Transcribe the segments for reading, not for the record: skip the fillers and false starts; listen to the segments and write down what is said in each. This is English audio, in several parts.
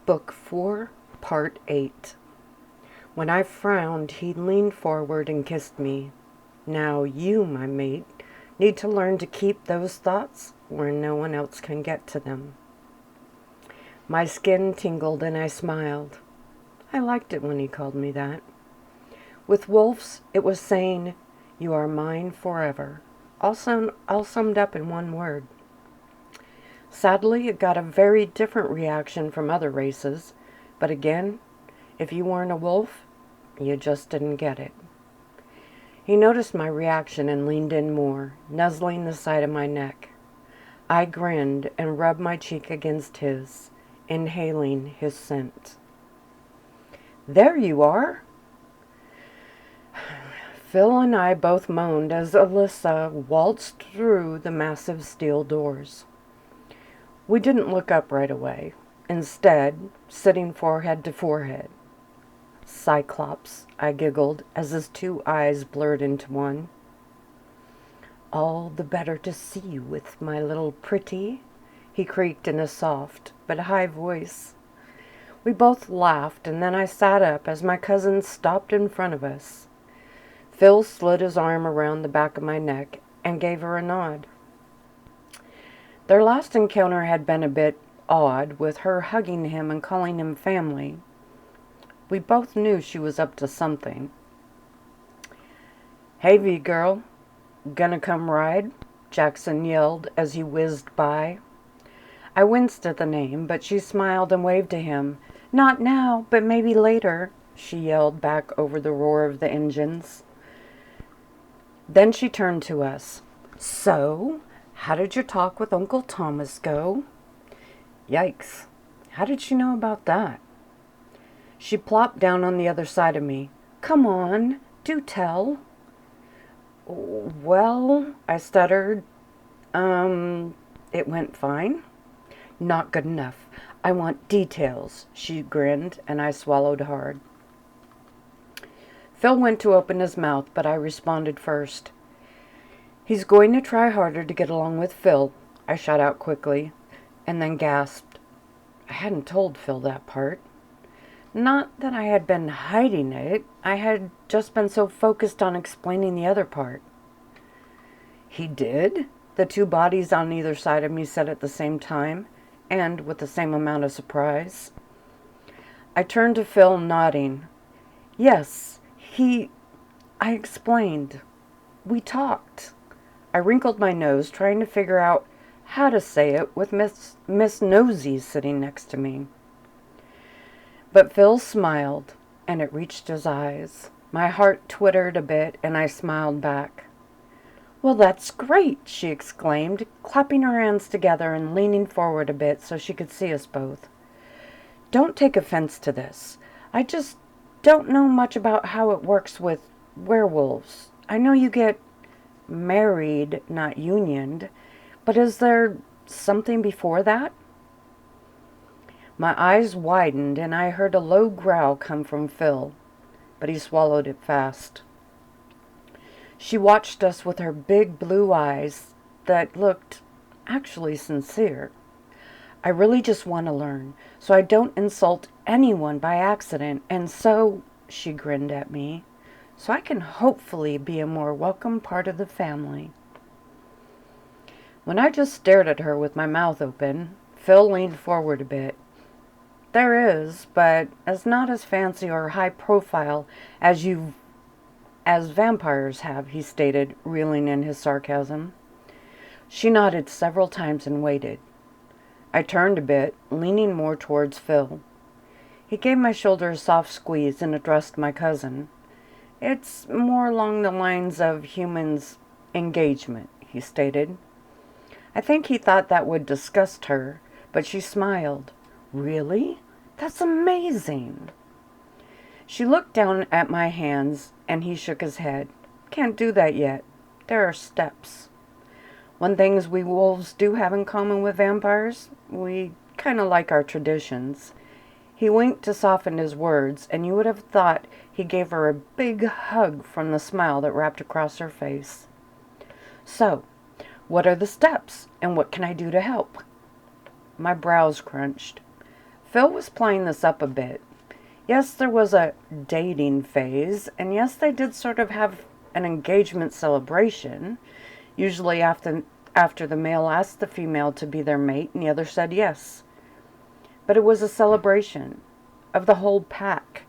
Book 4, Part 8. When I frowned, he leaned forward and kissed me. Now you, my mate, need to learn to keep those thoughts where no one else can get to them. My skin tingled and I smiled. I liked it when he called me that. With wolves, it was saying, "You are mine forever," all summed up in one word. Sadly, it got a very different reaction from other races, but again, if you weren't a wolf, you just didn't get it. He noticed my reaction and leaned in more, nuzzling the side of my neck. I grinned and rubbed my cheek against his, inhaling his scent. "There you are!" Phil and I both moaned as Alyssa waltzed through the massive steel doors. We didn't look up right away, instead, sitting forehead to forehead. "Cyclops," I giggled as his two eyes blurred into one. "All the better to see you with, my little pretty," he creaked in a soft but high voice. We both laughed, and then I sat up as my cousin stopped in front of us. Phil slid his arm around the back of my neck and gave her a nod. Their last encounter had been a bit odd, with her hugging him and calling him family. We both knew she was up to something. "Hey, V-girl, gonna come ride?" Jackson yelled as he whizzed by. I winced at the name, but she smiled and waved to him. "Not now, but maybe later," she yelled back over the roar of the engines. Then she turned to us. "So, how did your talk with Uncle Thomas go?" Yikes. How did she know about that? She plopped down on the other side of me. "Come on, do tell." "Well," I stuttered. It went fine." "Not good enough. I want details," she grinned, and I swallowed hard. Phil went to open his mouth, but I responded first. "He's going to try harder to get along with Phil," I shot out quickly, and then gasped. I hadn't told Phil that part. Not that I had been hiding it, I had just been so focused on explaining the other part. "He did?" the two bodies on either side of me said at the same time, and with the same amount of surprise. I turned to Phil, nodding. "Yes, I explained. We talked." I wrinkled my nose, trying to figure out how to say it with Miss Nosy sitting next to me. But Phil smiled, and it reached his eyes. My heart twittered a bit, and I smiled back. "Well, that's great!" she exclaimed, clapping her hands together and leaning forward a bit so she could see us both. "Don't take offense to this. I just don't know much about how it works with werewolves. I know you get married, not unioned, but is there something before that?" My eyes widened, and I heard a low growl come from Phil, but he swallowed it fast. She watched us with her big blue eyes that looked actually sincere. "I really just want to learn, so I don't insult anyone by accident, and so," she grinned at me, "so I can hopefully be a more welcome part of the family." When I just stared at her with my mouth open, Phil leaned forward a bit. "There is, but it's not as fancy or high profile as vampires have," he stated, reeling in his sarcasm. She nodded several times and waited. I turned a bit, leaning more towards Phil. He gave my shoulder a soft squeeze and addressed my cousin. "It's more along the lines of humans' engagement," he stated. I think he thought that would disgust her, but she smiled. "Really? That's amazing." She looked down at my hands, and he shook his head. "Can't do that yet. There are steps. One thing we wolves do have in common with vampires, we kind of like our traditions." He winked to soften his words, and you would have thought he gave her a big hug from the smile that wrapped across her face. "So, what are the steps, and what can I do to help?" My brows crunched. Phil was playing this up a bit. Yes, there was a dating phase, and yes, they did sort of have an engagement celebration, usually after the male asked the female to be their mate and the other said yes. But it was a celebration of the whole pack,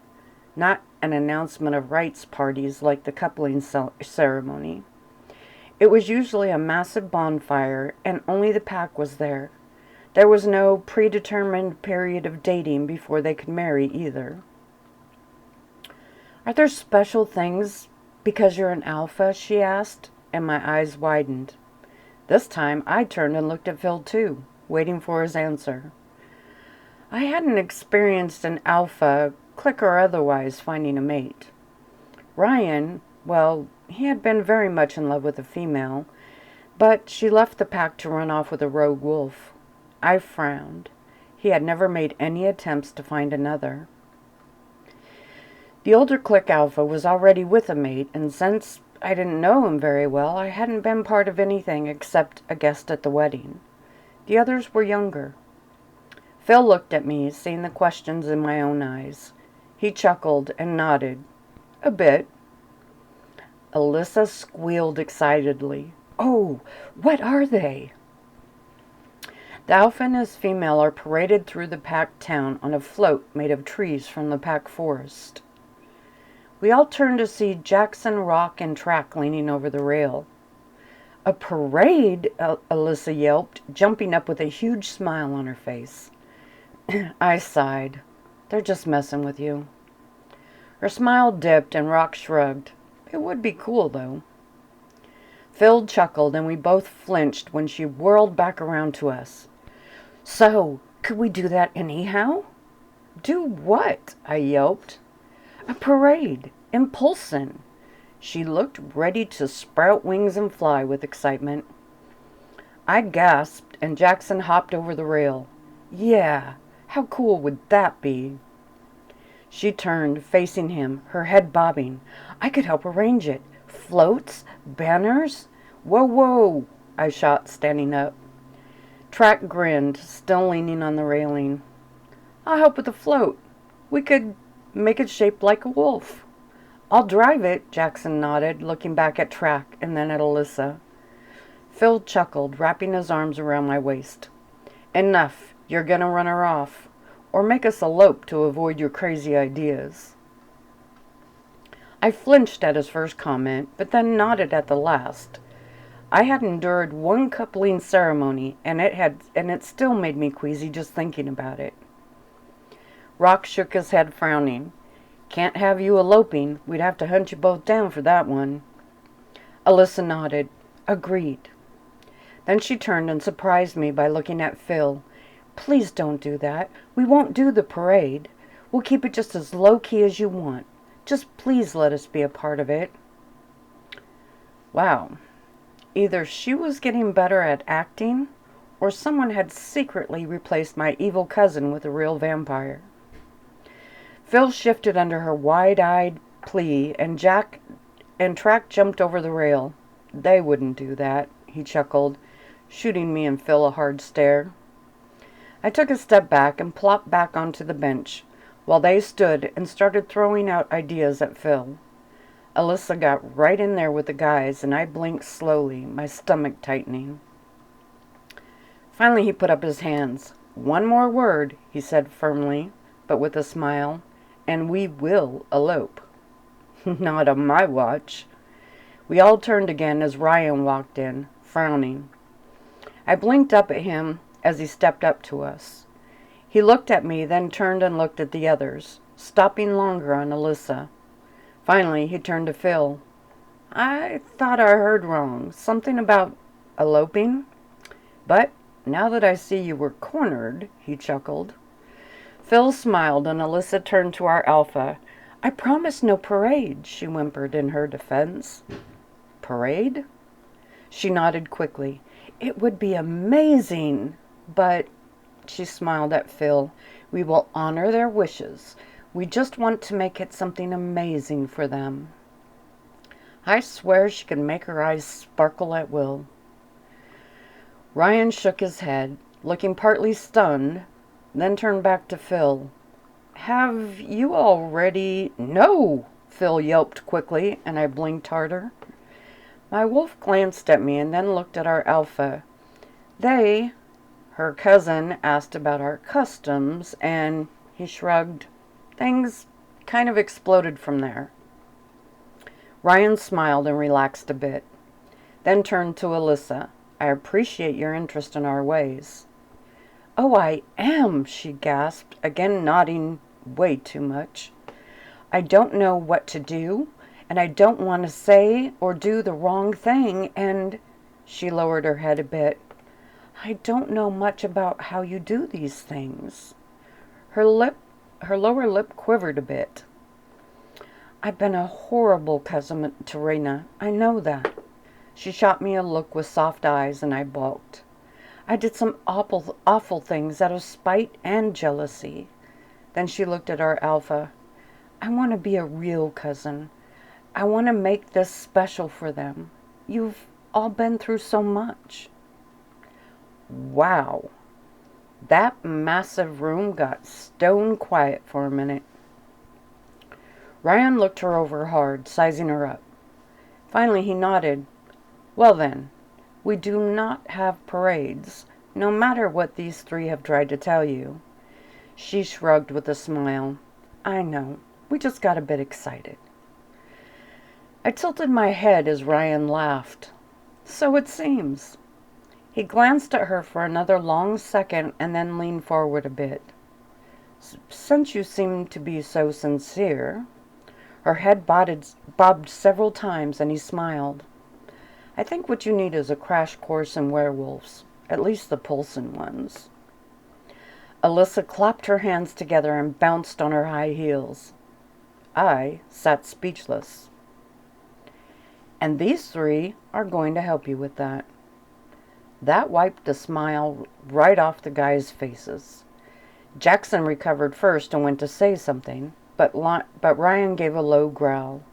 not an announcement of rights parties like the coupling ceremony. It was usually a massive bonfire, and only the pack was there. There was no predetermined period of dating before they could marry either. Are there special things because you're an alpha? She asked, and my eyes widened. This time I turned and looked at Phil too, waiting for his answer. I hadn't experienced an alpha, clique or otherwise, finding a mate. Ryan, well, he had been very much in love with a female, but she left the pack to run off with a rogue wolf. I frowned. He had never made any attempts to find another. The older clique alpha was already with a mate, and since I didn't know him very well, I hadn't been part of anything except a guest at the wedding. The others were younger. Phil looked at me, seeing the questions in my own eyes. He chuckled and nodded. A bit. Alyssa squealed excitedly. Oh, what are they? The alpha and his female are paraded through the packed town on a float made of trees from the pack forest. We all turned to see Jackson, Rock, and Track leaning over the rail. A parade, Alyssa yelped, jumping up with a huge smile on her face. I sighed. They're just messing with you. Her smile dipped and Rock shrugged. It would be cool, though. Phil chuckled, and we both flinched when she whirled back around to us. So, could we do that anyhow? Do what? I yelped. A parade. In Polson. She looked ready to sprout wings and fly with excitement. I gasped, and Jackson hopped over the rail. Yeah, how cool would that be? She turned, facing him, her head bobbing. I could help arrange it. Floats? Banners? Whoa, whoa, I shot, standing up. Track grinned, still leaning on the railing. I'll help with the float. We could make it shaped like a wolf. I'll drive it, Jackson nodded, looking back at Track and then at Alyssa. Phil chuckled, wrapping his arms around my waist. Enough. You're gonna run her off. Or make us elope to avoid your crazy ideas. I flinched at his first comment, but then nodded at the last. I had endured one coupling ceremony, and it still made me queasy just thinking about it. Rock shook his head, frowning. Can't have you eloping. We'd have to hunt you both down for that one. Alyssa nodded. Agreed. Then she turned and surprised me by looking at Phil. Please don't do that. We won't do the parade. We'll keep it just as low-key as you want. Just please let us be a part of it. Wow. Either she was getting better at acting, or someone had secretly replaced my evil cousin with a real vampire. Phil shifted under her wide-eyed plea, and Track jumped over the rail. They wouldn't do that, he chuckled, shooting me and Phil a hard stare. I took a step back and plopped back onto the bench, while they stood and started throwing out ideas at Phil. Alyssa got right in there with the guys, and I blinked slowly, my stomach tightening. Finally he put up his hands. One more word, he said firmly, but with a smile, and we will elope. Not on my watch. We all turned again as Ryan walked in, frowning. I blinked up at him as he stepped up to us. He looked at me, then turned and looked at the others, stopping longer on Alyssa. Finally, he turned to Phil. I thought I heard wrong. Something about eloping? But now that I see you were cornered, he chuckled. Phil smiled, and Alyssa turned to our alpha. I promise no parade, she whimpered in her defense. Parade? She nodded quickly. It would be amazing, but, she smiled at Phil, we will honor their wishes. We just want to make it something amazing for them. I swear she could make her eyes sparkle at will. Ryan shook his head, looking partly stunned, then turned back to Phil. Have you already? No! Phil yelped quickly, and I blinked harder. My wolf glanced at me and then looked at our alpha. Her cousin, asked about our customs, and he shrugged. Things kind of exploded from there. Ryan smiled and relaxed a bit, then turned to Alyssa. I appreciate your interest in our ways. Oh, I am, she gasped, again nodding way too much. I don't know what to do, and I don't want to say or do the wrong thing, and she lowered her head a bit. I don't know much about how you do these things. Her lower lip quivered a bit. I've been a horrible cousin to Raina. I know that. She shot me a look with soft eyes, and I balked. I did some awful things out of spite and jealousy. Then she looked at our alpha. I want to be a real cousin. I want to make this special for them. You've all been through so much. Wow. That massive room got stone quiet for a minute. Ryan looked her over hard, sizing her up. Finally he nodded. Well then, we do not have parades, no matter what these three have tried to tell you. She shrugged with a smile. I know, we just got a bit excited. I tilted my head as Ryan laughed. So it seems. He glanced at her for another long second and then leaned forward a bit. Since you seem to be so sincere. Her head bobbed several times and he smiled. I think what you need is a crash course in werewolves, at least the Poulsen ones. Alyssa clapped her hands together and bounced on her high heels. I sat speechless. And these three are going to help you with that. That wiped the smile right off the guys' faces. Jackson recovered first and went to say something, but Ryan gave a low growl.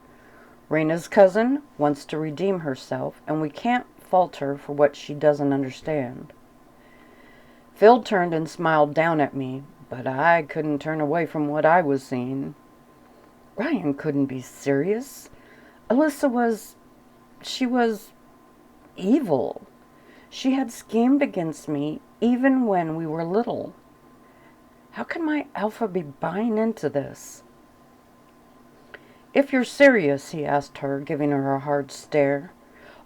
Raina's cousin wants to redeem herself, and we can't fault her for what she doesn't understand. Phil turned and smiled down at me, but I couldn't turn away from what I was seeing. Ryan couldn't be serious. Alyssa was evil. She had schemed against me even when we were little. How can my alpha be buying into this? If you're serious, he asked her, giving her a hard stare.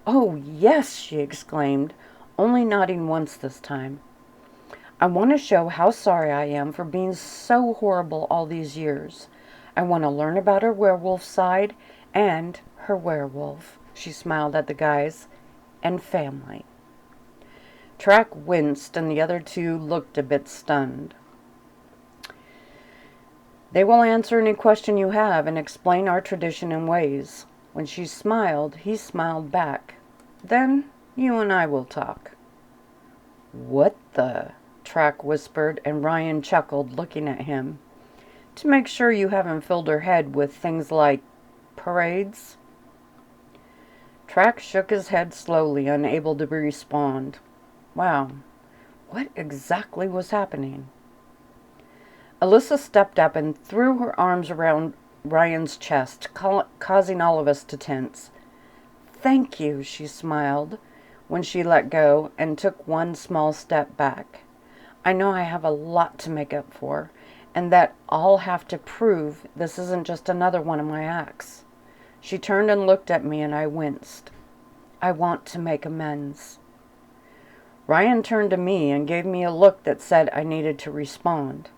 Oh, yes, she exclaimed, only nodding once this time. I want to show how sorry I am for being so horrible all these years. I want to learn about her werewolf side and her werewolf, she smiled at the guys, and family. Track winced and the other two looked a bit stunned. They will answer any question you have and explain our tradition and ways. When she smiled, he smiled back. Then you and I will talk. What the? Track whispered, and Ryan chuckled, looking at him. To make sure you haven't filled her head with things like parades? Track shook his head slowly, unable to respond. Wow, what exactly was happening? Alyssa stepped up and threw her arms around Ryan's chest, causing all of us to tense. Thank you, she smiled when she let go and took one small step back. I know I have a lot to make up for, and that I'll have to prove this isn't just another one of my acts. She turned and looked at me, and I winced. I want to make amends. Ryan turned to me and gave me a look that said I needed to respond.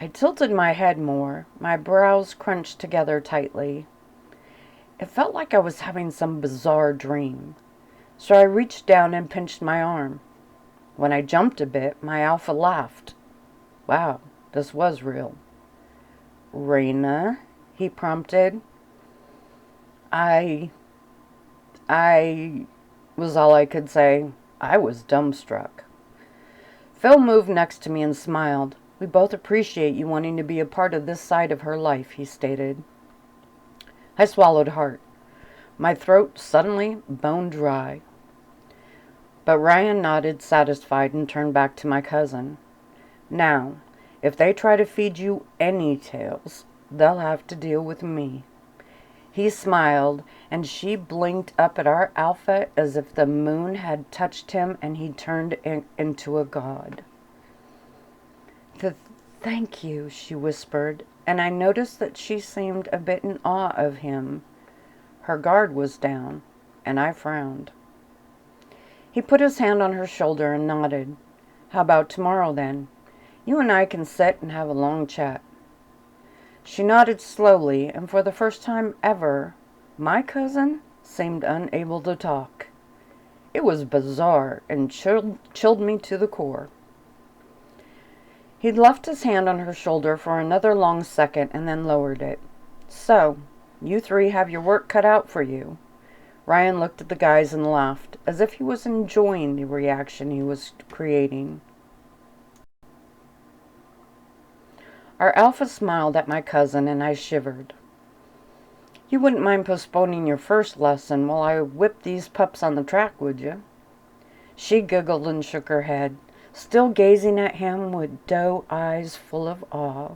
I tilted my head more, my brows crunched together tightly. It felt like I was having some bizarre dream, so I reached down and pinched my arm. When I jumped a bit, my alpha laughed. Wow, this was real. Raina, he prompted. I was all I could say. I was dumbstruck. Phil moved next to me and smiled. We both appreciate you wanting to be a part of this side of her life, he stated. I swallowed hard. My throat suddenly bone dry. But Ryan nodded, satisfied, and turned back to my cousin. Now, if they try to feed you any tales, they'll have to deal with me." He smiled, and she blinked up at our Alpha as if the moon had touched him and he turned into a god. "Thank you," she whispered, and I noticed that she seemed a bit in awe of him. Her guard was down, and I frowned. He put his hand on her shoulder and nodded. "How about tomorrow, then? You and I can sit and have a long chat." She nodded slowly, and for the first time ever, my cousin seemed unable to talk. It was bizarre and chilled me to the core. He left his hand on her shoulder for another long second and then lowered it. "So, you three have your work cut out for you." Ryan looked at the guys and laughed, as if he was enjoying the reaction he was creating. Our Alpha smiled at my cousin, and I shivered. "You wouldn't mind postponing your first lesson while I whip these pups on the track, would you?" She giggled and shook her head, still gazing at him with doe eyes full of awe.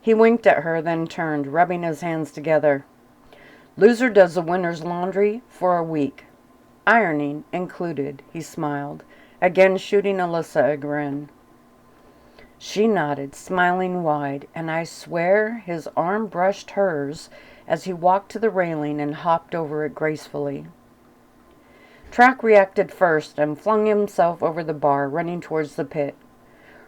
He winked at her, then turned, rubbing his hands together. "Loser does the winner's laundry for a week, ironing included," he smiled, again shooting Alyssa a grin. She nodded, smiling wide, and I swear his arm brushed hers as he walked to the railing and hopped over it gracefully. Track reacted first and flung himself over the bar, running towards the pit.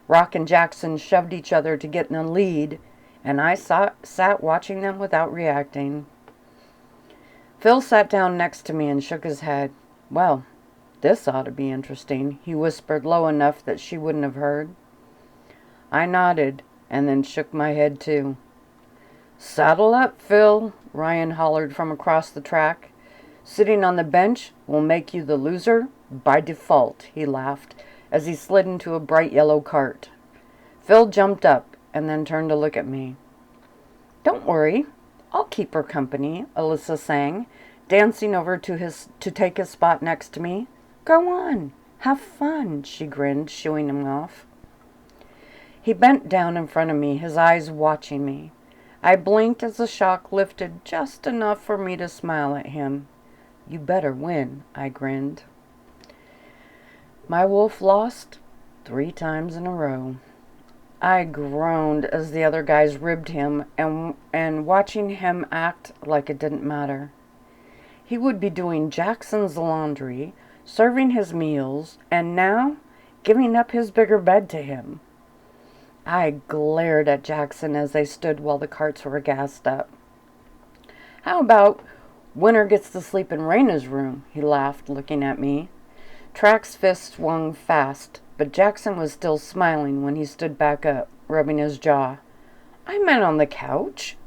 Rock and Jackson shoved each other to get in the lead, and I sat watching them without reacting. Phil sat down next to me and shook his head. "Well, this ought to be interesting," he whispered low enough that she wouldn't have heard. I nodded, and then shook my head too. "Saddle up, Phil," Ryan hollered from across the track. "Sitting on the bench will make you the loser by default," he laughed, as he slid into a bright yellow cart. Phil jumped up, and then turned to look at me. "Don't worry, I'll keep her company," Alyssa sang, dancing over to take his spot next to me. "Go on, have fun," she grinned, shooing him off. He bent down in front of me, his eyes watching me. I blinked as the shock lifted just enough for me to smile at him. "You better win," I grinned. My wolf lost 3 times in a row. I groaned as the other guys ribbed him and watching him act like it didn't matter. He would be doing Jackson's laundry, serving his meals, and now giving up his bigger bed to him. I glared at Jackson as they stood while the carts were gassed up. "How about winner gets to sleep in Raina's room?" he laughed, looking at me. Track's fist swung fast, but Jackson was still smiling when he stood back up, rubbing his jaw. "I meant on the couch."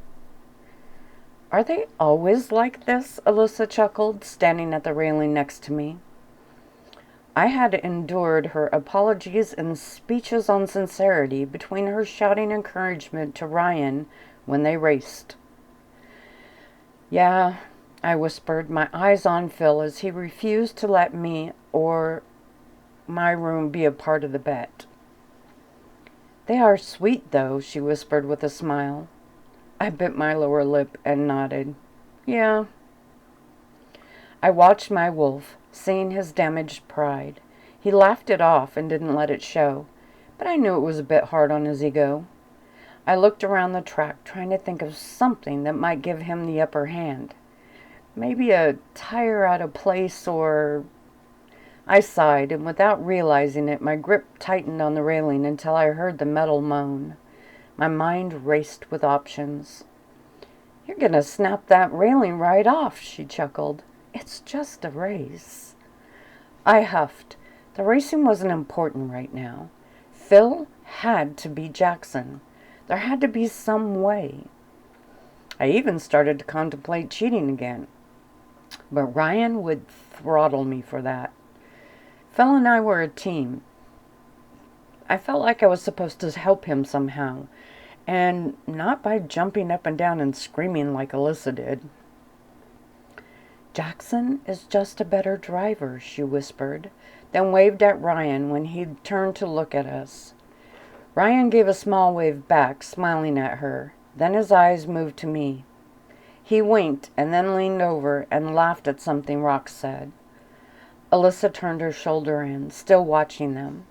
"Are they always like this?" Alyssa chuckled, standing at the railing next to me. I had endured her apologies and speeches on sincerity between her shouting encouragement to Ryan when they raced. "Yeah," I whispered, my eyes on Phil as he refused to let me or my room be a part of the bet. "They are sweet, though," she whispered with a smile. I bit my lower lip and nodded. "Yeah." I watched my wolf, seeing his damaged pride. He laughed it off and didn't let it show, but I knew it was a bit hard on his ego. I looked around the track, trying to think of something that might give him the upper hand. Maybe a tire out of place or... I sighed, and without realizing it, my grip tightened on the railing until I heard the metal moan. My mind raced with options. "You're gonna snap that railing right off," she chuckled. "It's just a race." I huffed. The racing wasn't important right now. Phil had to beat Jackson. There had to be some way. I even started to contemplate cheating again, but Ryan would throttle me for that. Phil and I were a team. I felt like I was supposed to help him somehow, and not by jumping up and down and screaming like Alyssa did. "Jackson is just a better driver," she whispered, then waved at Ryan when he turned to look at us. Ryan gave a small wave back, smiling at her. Then his eyes moved to me. He winked and then leaned over and laughed at something Rox said. Alyssa turned her shoulder in, still watching them.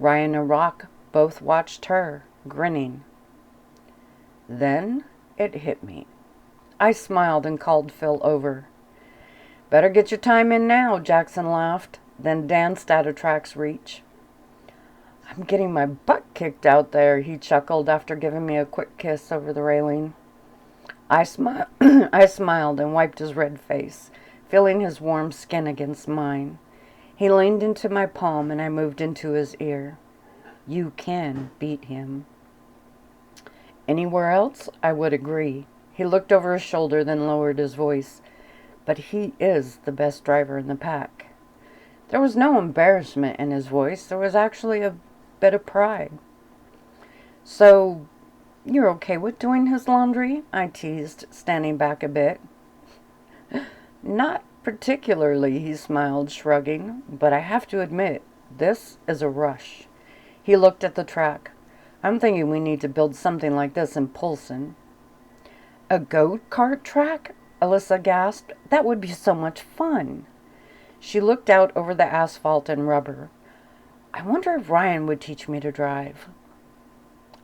Ryan and Rock both watched her, grinning. Then it hit me. I smiled and called Phil over. "Better get your time in now," Jackson laughed, then danced out of track's reach. "I'm getting my butt kicked out there," he chuckled after giving me a quick kiss over the railing. I smiled and wiped his red face, feeling his warm skin against mine. He leaned into my palm and I moved into his ear. "You can beat him." Anywhere else, I would agree. He looked over his shoulder, then lowered his voice. "But he is the best driver in the pack." There was no embarrassment in his voice. There was actually a bit of pride. "So, you're okay with doing his laundry?" I teased, standing back a bit. "Not particularly," he smiled, shrugging, "but I have to admit, this is a rush." He looked at the track. "I'm thinking we need to build something like this in Polson." "A go-kart track?" Alyssa gasped. "That would be so much fun." She looked out over the asphalt and rubber. "I wonder if Ryan would teach me to drive."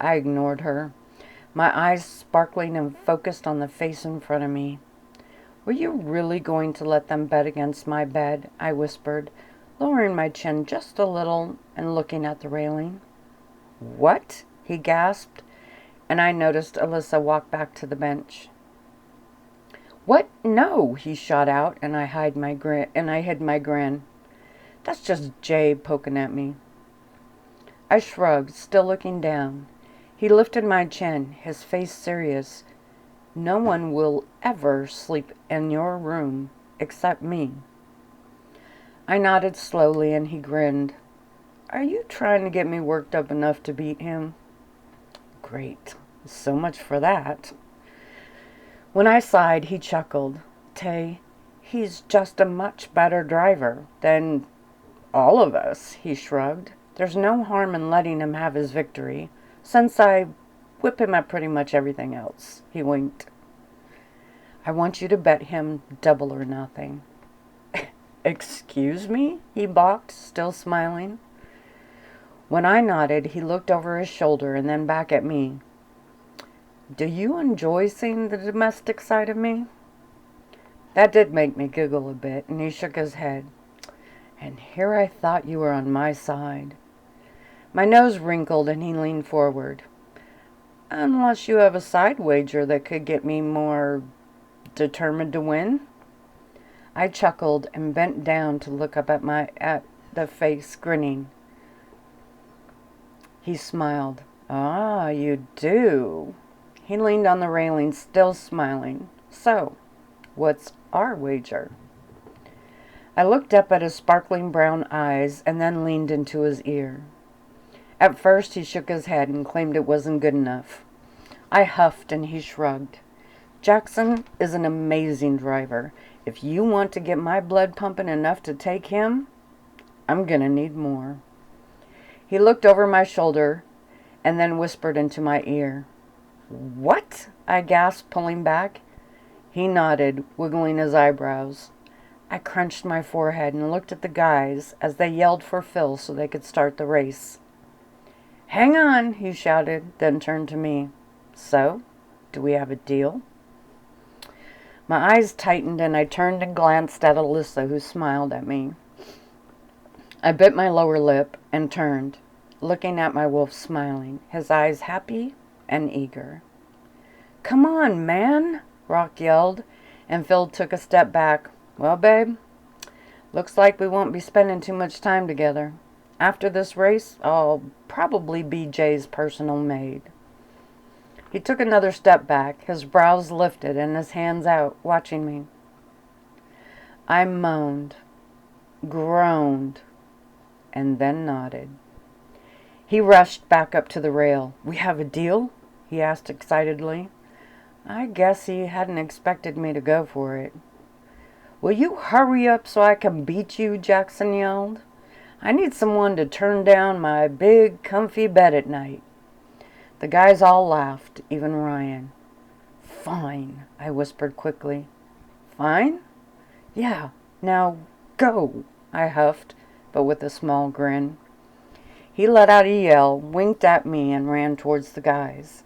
I ignored her, my eyes sparkling and focused on the face in front of me. "Were you really going to let them bet against my bed?" I whispered, lowering my chin just a little and looking at the railing. "What?" he gasped, and I noticed Alyssa walk back to the bench. "What? No," he shot out, and I hid my grin. "That's just Jay poking at me." I shrugged, still looking down. He lifted my chin, his face serious. "No one will ever sleep in your room except me." I nodded slowly and he grinned. "Are you trying to get me worked up enough to beat him?" Great. So much for that. When I sighed, he chuckled. "Tay, he's just a much better driver than all of us," he shrugged. "There's no harm in letting him have his victory, since I whip him at pretty much everything else." He winked. "I want you to bet him double or nothing." "Excuse me?" he balked, still smiling. When I nodded, he looked over his shoulder and then back at me. "Do you enjoy seeing the domestic side of me?" That did make me giggle a bit, and he shook his head. "And here I thought you were on my side." My nose wrinkled and he leaned forward. "Unless you have a side wager that could get me more determined to win?" I chuckled and bent down to look up at the face, grinning. He smiled. "Ah, you do." He leaned on the railing, still smiling. "So, what's our wager?" I looked up at his sparkling brown eyes and then leaned into his ear. At first he shook his head and claimed it wasn't good enough. I huffed and he shrugged. "Jackson is an amazing driver. If you want to get my blood pumping enough to take him, I'm gonna need more." He looked over my shoulder and then whispered into my ear. "What?" I gasped, pulling back. He nodded, wiggling his eyebrows. I crunched my forehead and looked at the guys as they yelled for Phil so they could start the race. "Hang on," he shouted, then turned to me. "So, do we have a deal?" My eyes tightened and I turned and glanced at Alyssa, who smiled at me. I bit my lower lip and turned, looking at my wolf smiling, his eyes happy and eager. "Come on, man," Rock yelled, and Phil took a step back. "Well, babe, looks like we won't be spending too much time together. After this race, I'll probably be Jay's personal maid." He took another step back, his brows lifted and his hands out, watching me. I moaned, groaned, and then nodded. He rushed back up to the rail. "We have a deal?" he asked excitedly. I guess he hadn't expected me to go for it. "Will you hurry up so I can beat you?" Jackson yelled. I need someone to turn down my big, comfy bed at night. The guys all laughed, even Ryan. Fine, I whispered quickly. Fine? Yeah, now go, I huffed, but with a small grin. He let out a yell, winked at me, and ran towards the guys.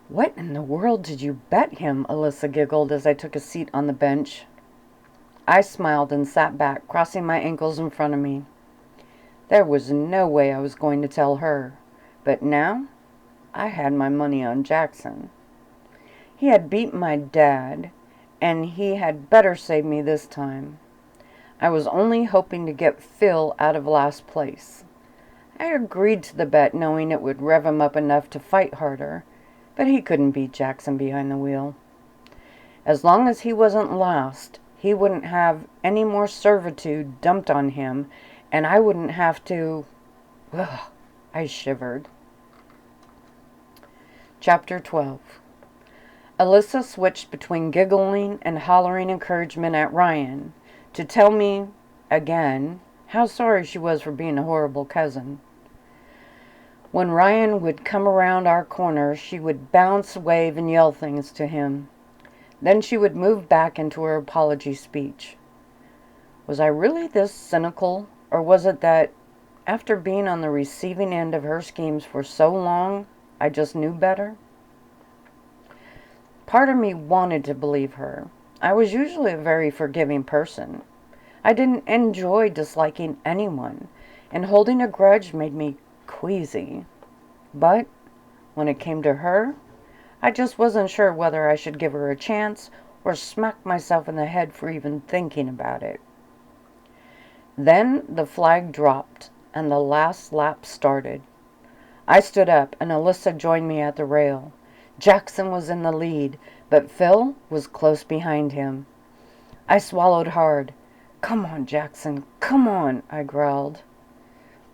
What in the world did you bet him? Alyssa giggled as I took a seat on the bench. I smiled and sat back, crossing my ankles in front of me. There was no way I was going to tell her, but now I had my money on Jackson. He had beat my dad, and he had better save me this time. I was only hoping to get Phil out of last place. I agreed to the bet knowing it would rev him up enough to fight harder, but he couldn't beat Jackson behind the wheel. As long as he wasn't last, he wouldn't have any more servitude dumped on him, and I wouldn't have to... Ugh, I shivered. Chapter 12. Alyssa switched between giggling and hollering encouragement at Ryan to tell me, again, how sorry she was for being a horrible cousin. When Ryan would come around our corner, she would bounce, wave, and yell things to him. Then she would move back into her apology speech. Was I really this cynical, or was it that, after being on the receiving end of her schemes for so long, I just knew better? Part of me wanted to believe her. I was usually a very forgiving person. I didn't enjoy disliking anyone, and holding a grudge made me queasy. But when it came to her, I just wasn't sure whether I should give her a chance or smack myself in the head for even thinking about it. Then the flag dropped and the last lap started. I stood up and Alyssa joined me at the rail. Jackson was in the lead, but Phil was close behind him. I swallowed hard. Come on, Jackson, come on, I growled.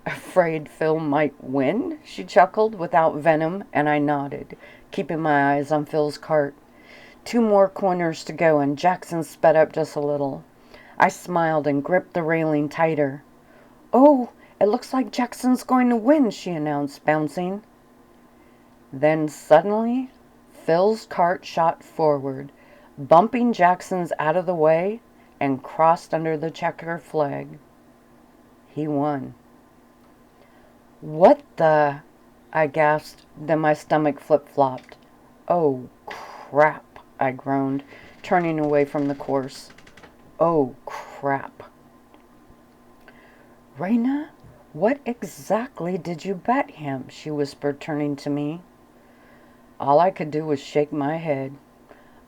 Afraid Phil might win? She chuckled without venom, and I nodded, keeping my eyes on Phil's cart. 2 more corners to go, and Jackson sped up just a little. I smiled and gripped the railing tighter. Oh, it looks like Jackson's going to win, she announced, bouncing. Then suddenly, Phil's cart shot forward, bumping Jackson's out of the way, and crossed under the checker flag. He won. What the... I gasped, then my stomach flip-flopped. Oh, crap, I groaned, turning away from the course. Oh, crap. Raina, what exactly did you bet him? She whispered, turning to me. All I could do was shake my head.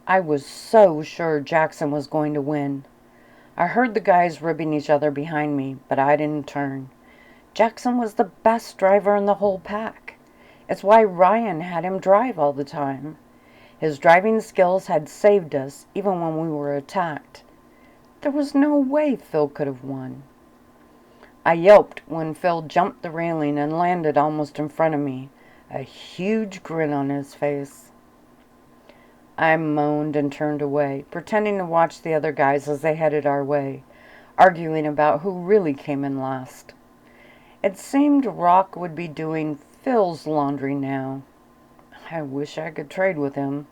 I was so sure Jackson was going to win. I heard the guys ribbing each other behind me, but I didn't turn. Jackson was the best driver in the whole pack. It's why Ryan had him drive all the time. His driving skills had saved us, even when we were attacked. There was no way Phil could have won. I yelped when Phil jumped the railing and landed almost in front of me, a huge grin on his face. I moaned and turned away, pretending to watch the other guys as they headed our way, arguing about who really came in last. It seemed Rock would be doing Phil's laundry now. I wish I could trade with him.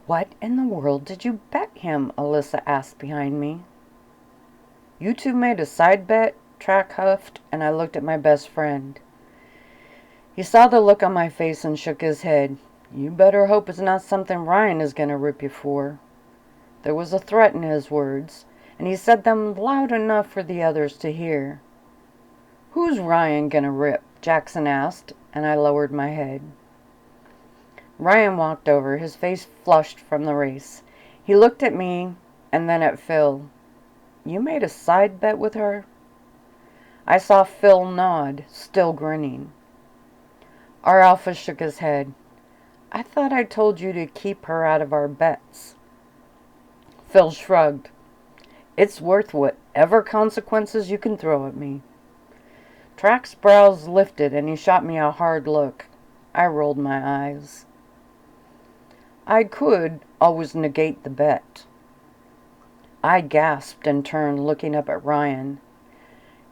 What in the world did you bet him? Alyssa asked behind me. You two made a side bet? Track huffed, and I looked at my best friend. He saw the look on my face and shook his head. You better hope it's not something Ryan is going to rip you for. There was a threat in his words, and he said them loud enough for the others to hear. Who's Ryan going to rip? Jackson asked, and I lowered my head. Ryan walked over, his face flushed from the race. He looked at me, and then at Phil. You made a side bet with her? I saw Phil nod, still grinning. Our alpha shook his head. I thought I told you to keep her out of our bets. Phil shrugged. It's worth whatever consequences you can throw at me. Track's brows lifted and he shot me a hard look. I rolled my eyes. I could always negate the bet. I gasped and turned, looking up at Ryan.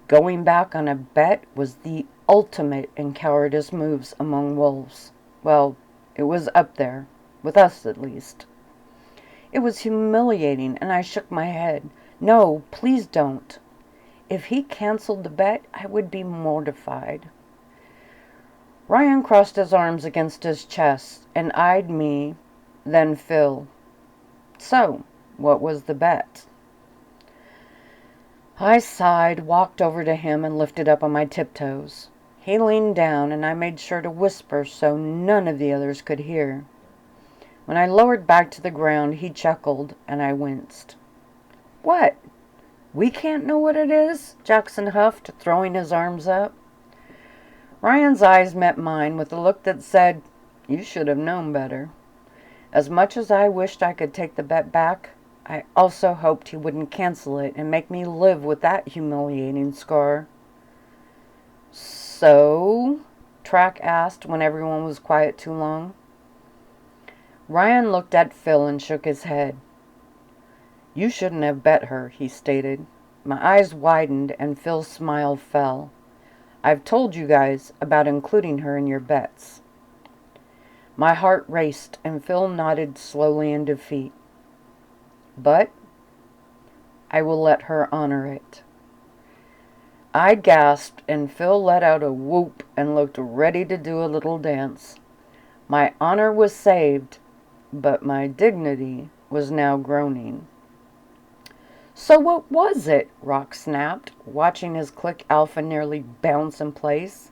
Going back on a bet was the ultimate in cowardice moves among wolves. Well, it was up there, with us at least. It was humiliating, and I shook my head. No, please don't. If he canceled the bet, I would be mortified. Ryan crossed his arms against his chest and eyed me, then Phil. So, what was the bet? I sighed, walked over to him, and lifted up on my tiptoes. He leaned down, and I made sure to whisper so none of the others could hear. When I lowered back to the ground, he chuckled, and I winced. What? We can't know what it is? Jackson huffed, throwing his arms up. Ryan's eyes met mine with a look that said, You should have known better. As much as I wished I could take the bet back, I also hoped he wouldn't cancel it and make me live with that humiliating scar. So? Track asked when everyone was quiet too long. Ryan looked at Phil and shook his head. You shouldn't have bet her, he stated. My eyes widened and Phil's smile fell. I've told you guys about including her in your bets. My heart raced and Phil nodded slowly in defeat. But I will let her honor it. I gasped and Phil let out a whoop and looked ready to do a little dance. My honor was saved, but my dignity was now groaning. So what was it? Rock snapped, watching his click alpha nearly bounce in place.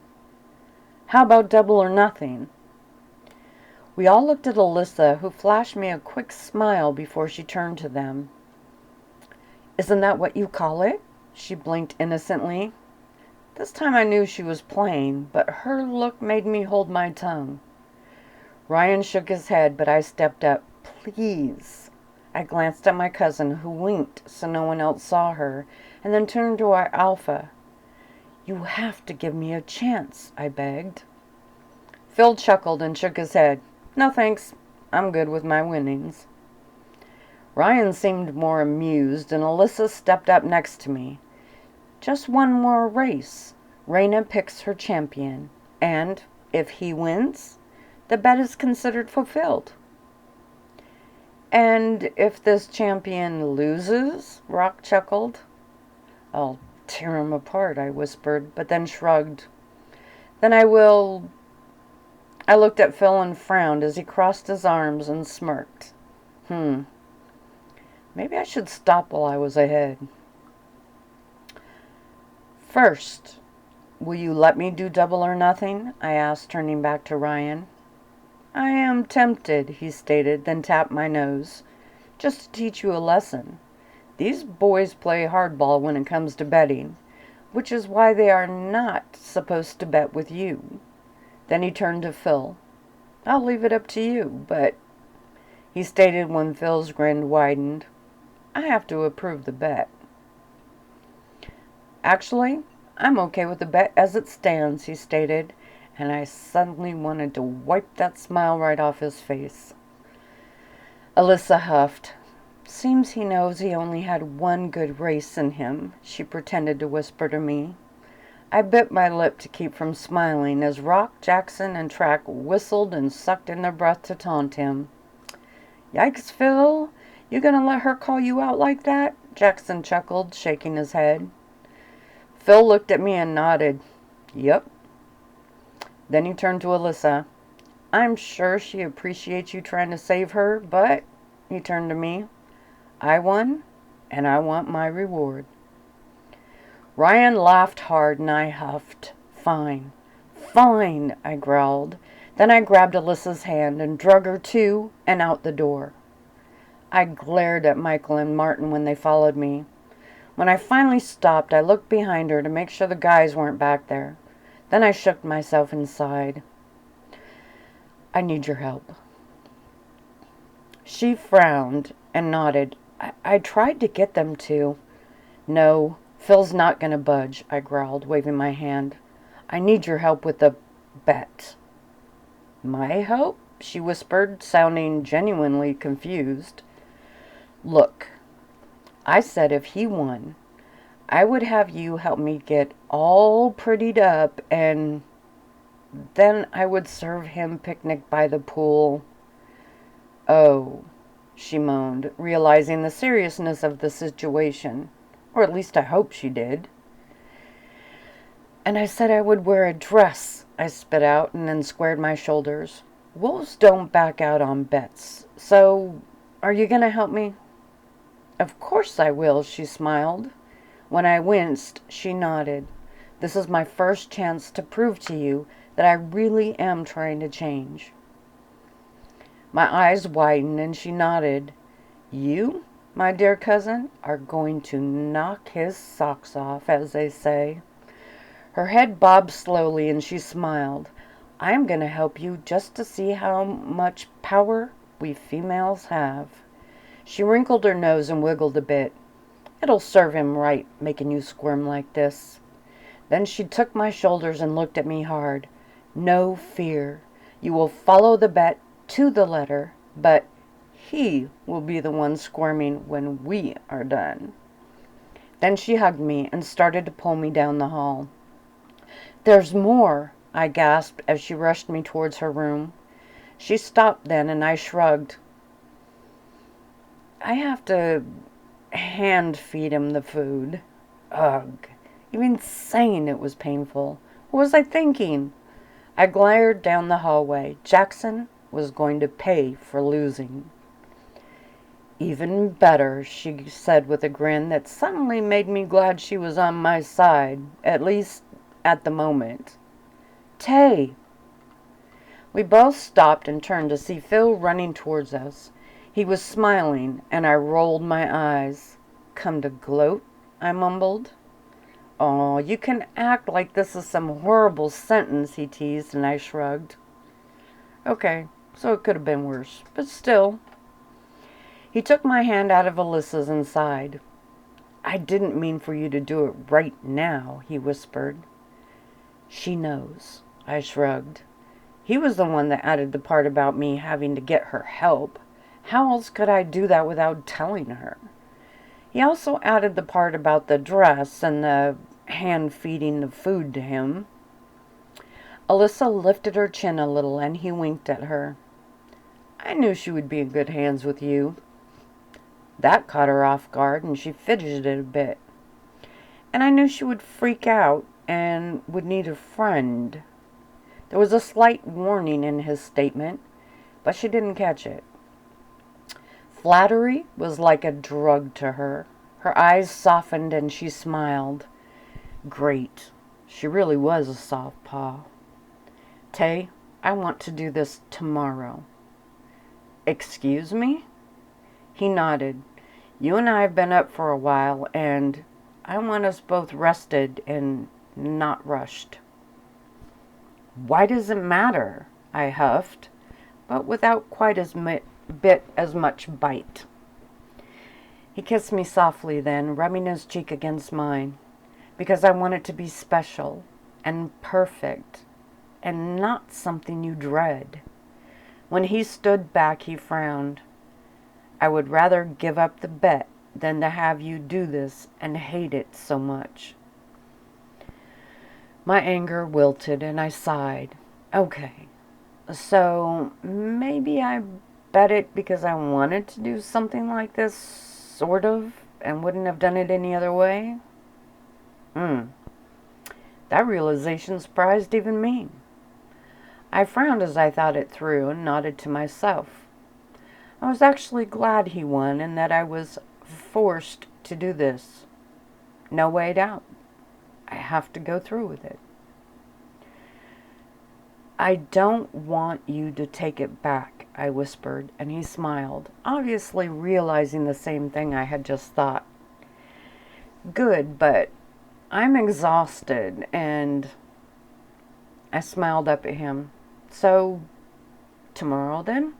How about double or nothing? We all looked at Alyssa, who flashed me a quick smile before she turned to them. Isn't that what you call it? She blinked innocently. This time I knew she was playing, but her look made me hold my tongue. Ryan shook his head, but I stepped up. Please. I glanced at my cousin, who winked so no one else saw her, and then turned to our alpha. You have to give me a chance, I begged. Phil chuckled and shook his head. No thanks. I'm good with my winnings. Ryan seemed more amused, and Alyssa stepped up next to me. Just one more race. Raina picks her champion, and if he wins, the bet is considered fulfilled. And if this champion loses? Rock chuckled. I'll tear him apart, I whispered, but then shrugged. Then I will... I looked at Phil and frowned as he crossed his arms and smirked. Maybe I should stop while I was ahead. First, will you let me do double or nothing? I asked, turning back to Ryan. I am tempted, he stated, then tapped my nose. Just to teach you a lesson. These boys play hardball when it comes to betting, which is why they are not supposed to bet with you. Then he turned to Phil. I'll leave it up to you, but, he stated when Phil's grin widened, I have to approve the bet. Actually, I'm okay with the bet as it stands, he stated, and I suddenly wanted to wipe that smile right off his face. Alyssa huffed. Seems he knows he only had one good race in him, she pretended to whisper to me. I bit my lip to keep from smiling as Rock, Jackson, and Track whistled and sucked in their breath to taunt him. Yikes, Phil! You gonna let her call you out like that? Jackson chuckled, shaking his head. Phil looked at me and nodded. Yep. Then he turned to Alyssa. I'm sure she appreciates you trying to save her, but, he turned to me, I won, and I want my reward. Ryan laughed hard and I huffed. Fine, fine, I growled. Then I grabbed Alyssa's hand and drug her to and out the door. I glared at Michael and Martin when they followed me. When I finally stopped, I looked behind her to make sure the guys weren't back there. Then I shook myself and sighed. I need your help. She frowned and nodded. I tried to get them to. No, Phil's not going to budge, I growled, waving my hand. I need your help with the bet. My help? She whispered, sounding genuinely confused. Look, I said if he won, I would have you help me get all prettied up, and then I would serve him picnic by the pool. Oh, she moaned, realizing the seriousness of the situation. Or at least I hope she did. And I said I would wear a dress, I spit out and then squared my shoulders. Wolves don't back out on bets. So, are you going to help me? Of course I will, she smiled. When I winced, she nodded. This is my first chance to prove to you that I really am trying to change. My eyes widened and she nodded. You, my dear cousin, are going to knock his socks off, as they say. Her head bobbed slowly and she smiled. I'm going to help you just to see how much power we females have. She wrinkled her nose and wiggled a bit. It'll serve him right, making you squirm like this. Then she took my shoulders and looked at me hard. No fear. You will follow the bet to the letter, but he will be the one squirming when we are done. Then she hugged me and started to pull me down the hall. There's more, I gasped as she rushed me towards her room. She stopped then and I shrugged. I have to hand feed him the food. Ugh. Even saying it was painful. What was I thinking? I glared down the hallway. Jackson was going to pay for losing. Even better, she said with a grin that suddenly made me glad she was on my side, at least at the moment. Tay! We both stopped and turned to see Phil running towards us. He was smiling, and I rolled my eyes. Come to gloat? I mumbled. Oh, you can act like this is some horrible sentence, he teased, and I shrugged. Okay, so it could have been worse, but still. He took my hand out of Alyssa's and sighed. I didn't mean for you to do it right now, he whispered. She knows, I shrugged. He was the one that added the part about me having to get her help. How else could I do that without telling her? He also added the part about the dress and the hand feeding the food to him. Alyssa lifted her chin a little and he winked at her. I knew she would be in good hands with you. That caught her off guard and she fidgeted a bit. And I knew she would freak out and would need a friend. There was a slight warning in his statement, but she didn't catch it. Flattery was like a drug to her. Her eyes softened and she smiled. Great. She really was a soft paw. Tay, I want to do this tomorrow. Excuse me? He nodded. You and I have been up for a while, and I want us both rested and not rushed. Why does it matter? I huffed, but without quite as much bite. He kissed me softly then, rubbing his cheek against mine, because I want it to be special and perfect and not something you dread. When he stood back, he frowned. I would rather give up the bet than to have you do this and hate it so much. My anger wilted and I sighed. Okay, so maybe I bet it because I wanted to do something like this, sort of, and wouldn't have done it any other way? That realization surprised even me. I frowned as I thought it through and nodded to myself. I was actually glad he won and that I was forced to do this. No way out. I have to go through with it. I don't want you to take it back, I whispered, and he smiled, obviously realizing the same thing I had just thought. Good, but I'm exhausted, and I smiled up at him. So, tomorrow then?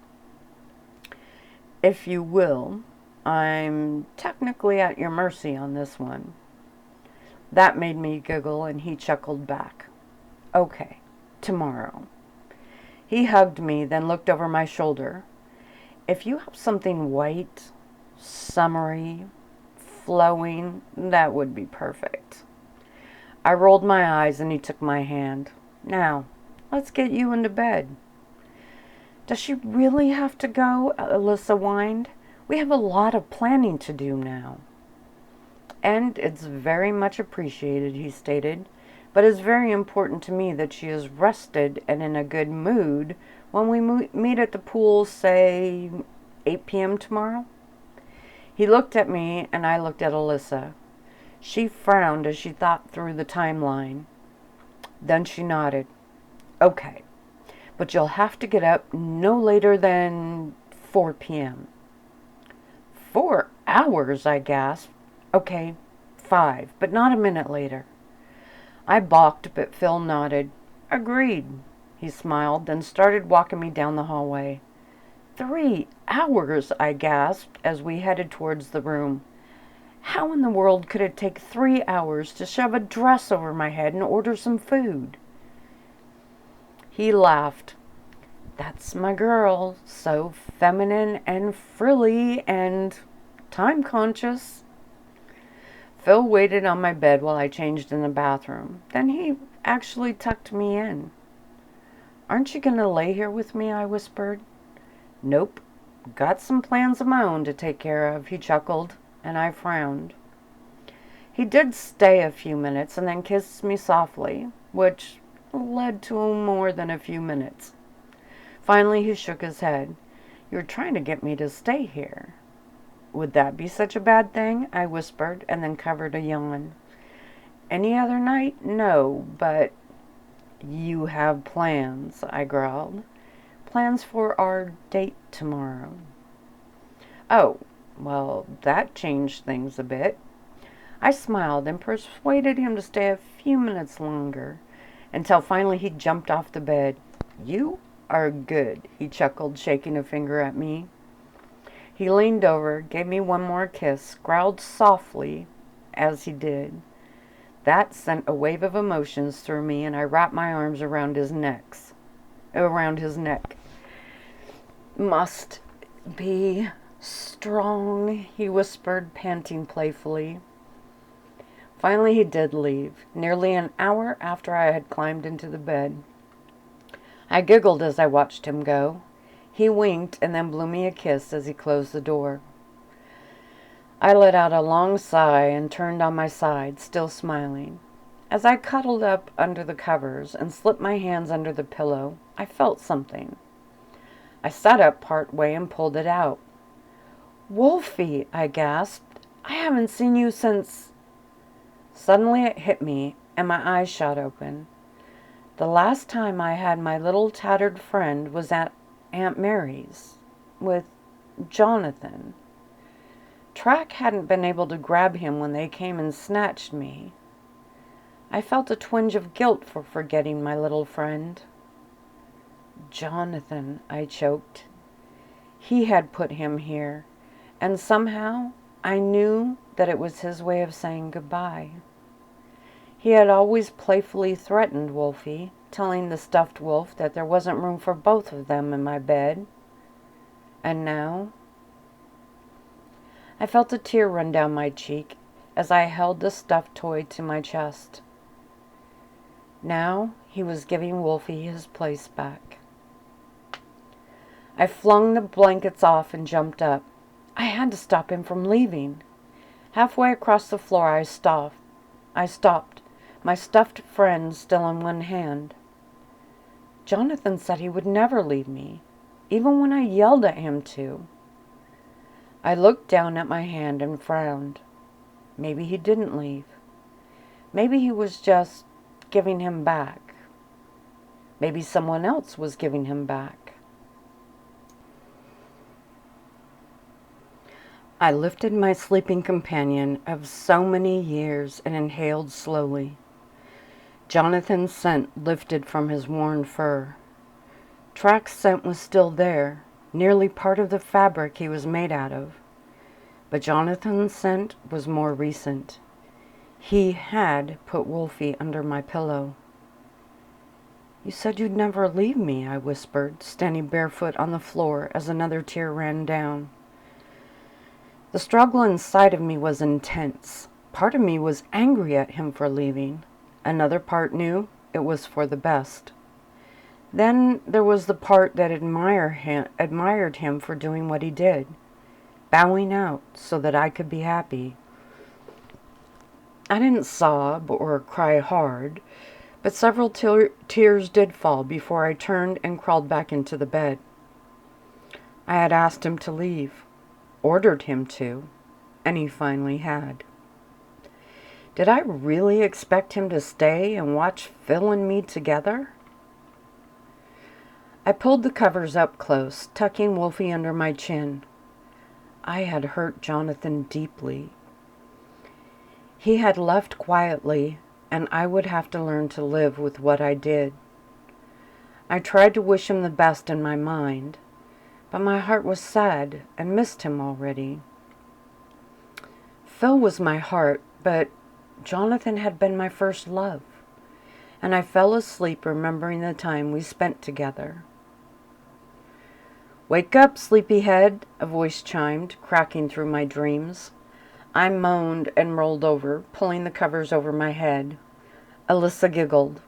If you will, I'm technically at your mercy on this one. That made me giggle, and he chuckled back. Okay, tomorrow. He hugged me, then looked over my shoulder. If you have something white, summery, flowing, that would be perfect. I rolled my eyes and he took my hand. Now, let's get you into bed. Does she really have to go? Alyssa whined. We have a lot of planning to do now. And it's very much appreciated, he stated, but it's very important to me that she is rested and in a good mood when we meet at the pool, say, 8 p.m. tomorrow. He looked at me and I looked at Alyssa. She frowned as she thought through the timeline. Then she nodded. Okay, but you'll have to get up no later than 4 p.m. 4 hours, I gasped. Okay, 5, but not a minute later. I balked, but Phil nodded. Agreed. He smiled, then started walking me down the hallway. 3 hours, I gasped as we headed towards the room. How in the world could it take 3 hours to shove a dress over my head and order some food? He laughed. That's my girl, so feminine and frilly and time-conscious. Phil waited on my bed while I changed in the bathroom. Then he actually tucked me in. Aren't you going to lay here with me? I whispered. Nope. Got some plans of my own to take care of, he chuckled, and I frowned. He did stay a few minutes and then kissed me softly, which led to more than a few minutes. Finally, he shook his head. You're trying to get me to stay here. Would that be such a bad thing? I whispered, and then covered a yawn. Any other night? No, but you have plans, I growled. Plans for our date tomorrow. Oh, well, that changed things a bit. I smiled and persuaded him to stay a few minutes longer, until finally he jumped off the bed. You are good, he chuckled, shaking a finger at me. He leaned over, gave me one more kiss, growled softly as he did. That sent a wave of emotions through me, and I wrapped my arms around his neck. Must be strong, he whispered, panting playfully. Finally, he did leave, nearly an hour after I had climbed into the bed. I giggled as I watched him go. He winked and then blew me a kiss as he closed the door. I let out a long sigh and turned on my side, still smiling. As I cuddled up under the covers and slipped my hands under the pillow, I felt something. I sat up part way and pulled it out. Wolfie, I gasped. I haven't seen you since... Suddenly it hit me, and my eyes shot open. The last time I had my little tattered friend was at Aunt Mary's, with Jonathan. Track hadn't been able to grab him when they came and snatched me. I felt a twinge of guilt for forgetting my little friend. Jonathan, I choked. He had put him here, and somehow I knew that it was his way of saying goodbye. He had always playfully threatened Wolfie, telling the stuffed wolf that there wasn't room for both of them in my bed. And now... I felt a tear run down my cheek as I held the stuffed toy to my chest. Now he was giving Wolfie his place back. I flung the blankets off and jumped up. I had to stop him from leaving. Halfway across the floor I stopped, my stuffed friend still in one hand. Jonathan said he would never leave me, even when I yelled at him to. I looked down at my hand and frowned. Maybe he didn't leave. Maybe he was just giving him back. Maybe someone else was giving him back. I lifted my sleeping companion of so many years and inhaled slowly. Jonathan's scent lifted from his worn fur. Track's scent was still there, nearly part of the fabric he was made out of. But Jonathan's scent was more recent. He had put Wolfie under my pillow. You said you'd never leave me, I whispered, standing barefoot on the floor as another tear ran down. The struggle inside of me was intense. Part of me was angry at him for leaving. Another part knew it was for the best. Then there was the part that admired him for doing what he did, bowing out so that I could be happy. I didn't sob or cry hard, but several tears did fall before I turned and crawled back into the bed. I had asked him to leave, ordered him to, and he finally had. Did I really expect him to stay and watch Phil and me together? I pulled the covers up close, tucking Wolfie under my chin. I had hurt Jonathan deeply. He had left quietly, and I would have to learn to live with what I did. I tried to wish him the best in my mind, but my heart was sad and missed him already. Phil was my heart, but Jonathan had been my first love, and I fell asleep remembering the time we spent together. "Wake up, sleepyhead," a voice chimed, cracking through my dreams. I moaned and rolled over, pulling the covers over my head. Alyssa giggled.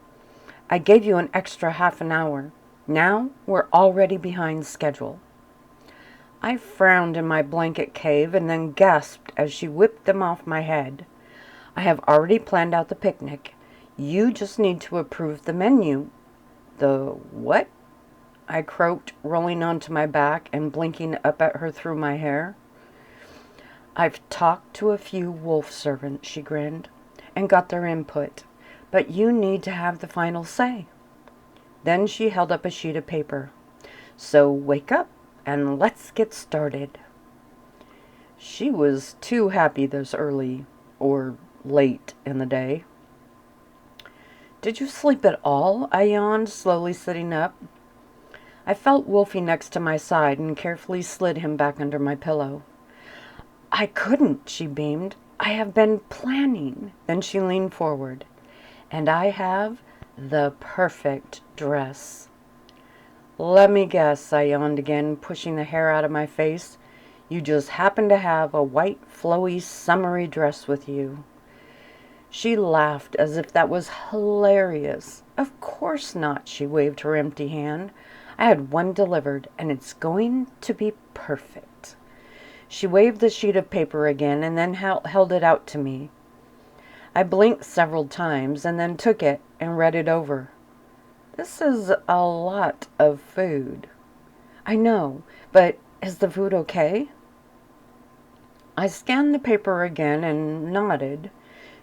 "I gave you an extra half an hour. Now we're already behind schedule." I frowned in my blanket cave and then gasped as she whipped them off my head. "I have already planned out the picnic. You just need to approve the menu." "The what?" I croaked, rolling onto my back and blinking up at her through my hair. "I've talked to a few wolf servants," she grinned, "and got their input, but you need to have the final say." Then she held up a sheet of paper. "So wake up and let's get started." She was too happy this early, or late in the day. "Did you sleep at all?" I yawned, slowly sitting up. I felt Wolfie next to my side and carefully slid him back under my pillow. "I couldn't," she beamed. "I have been planning." Then she leaned forward. "And I have the perfect dress." "Let me guess," I yawned again, pushing the hair out of my face. "You just happen to have a white, flowy, summery dress with you." She laughed as if that was hilarious. "Of course not," she waved her empty hand. "I had one delivered, and it's going to be perfect." She waved the sheet of paper again and then held it out to me. I blinked several times and then took it and read it over. "This is a lot of food." "I know, but is the food okay?" I scanned the paper again and nodded.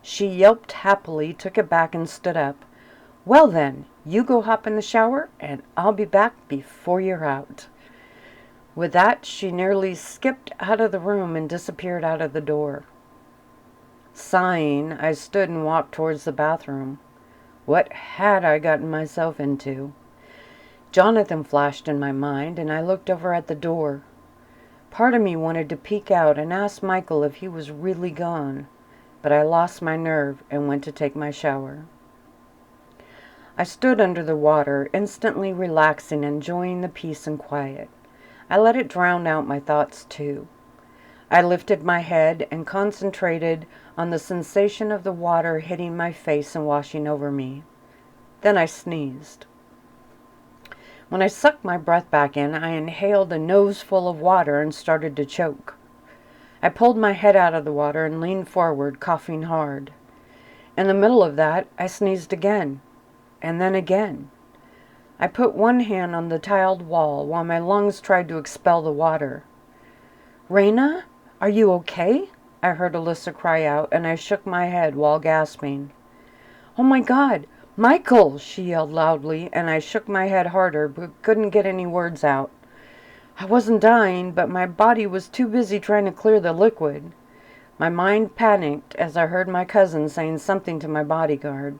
She yelped happily, took it back, and stood up. "Well then, you go hop in the shower, and I'll be back before you're out." With that, she nearly skipped out of the room and disappeared out of the door. Sighing, I stood and walked towards the bathroom. What had I gotten myself into? Jonathan flashed in my mind, and I looked over at the door. Part of me wanted to peek out and ask Michael if he was really gone, but I lost my nerve and went to take my shower. I stood under the water, instantly relaxing, enjoying the peace and quiet. I let it drown out my thoughts too. I lifted my head and concentrated on the sensation of the water hitting my face and washing over me. Then I sneezed. When I sucked my breath back in, I inhaled a nose full of water and started to choke. I pulled my head out of the water and leaned forward, coughing hard. In the middle of that, I sneezed again, and then again. I put one hand on the tiled wall while my lungs tried to expel the water. "Raina, are you okay?" I heard Alyssa cry out, and I shook my head while gasping. "Oh my God, Michael!" she yelled loudly, and I shook my head harder but couldn't get any words out. I wasn't dying, but my body was too busy trying to clear the liquid. My mind panicked as I heard my cousin saying something to my bodyguard.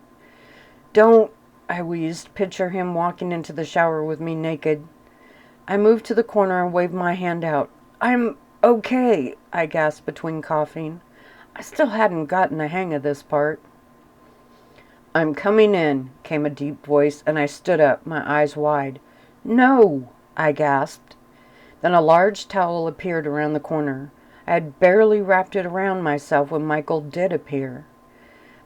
"Don't," I wheezed, picture him walking into the shower with me naked. I moved to the corner and waved my hand out. "I'm okay," I gasped between coughing. I still hadn't gotten the hang of this part. "I'm coming in," came a deep voice, and I stood up, my eyes wide. "No," I gasped. Then a large towel appeared around the corner. I had barely wrapped it around myself when Michael did appear.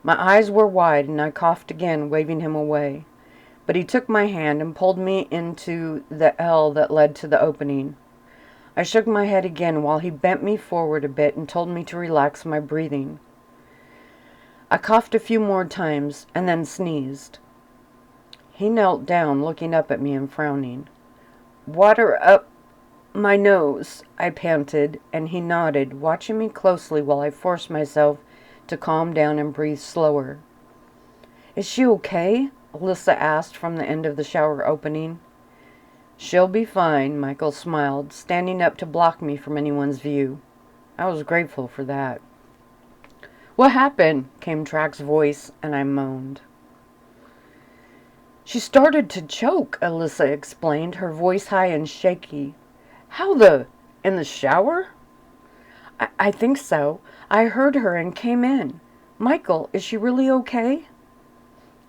My eyes were wide, and I coughed again, waving him away. But he took my hand and pulled me into the L that led to the opening. I shook my head again while he bent me forward a bit and told me to relax my breathing. I coughed a few more times and then sneezed. He knelt down, looking up at me and frowning. "Water up my nose," I panted, and he nodded, watching me closely while I forced myself to calm down and breathe slower. "Is she okay?" Alyssa asked from the end of the shower opening. "She'll be fine," Michael smiled, standing up to block me from anyone's view. I was grateful for that. "What happened?" came Track's voice, and I moaned. "She started to choke," Alyssa explained, her voice high and shaky. In the shower?" I think so. I heard her and came in. Michael, is she really okay?"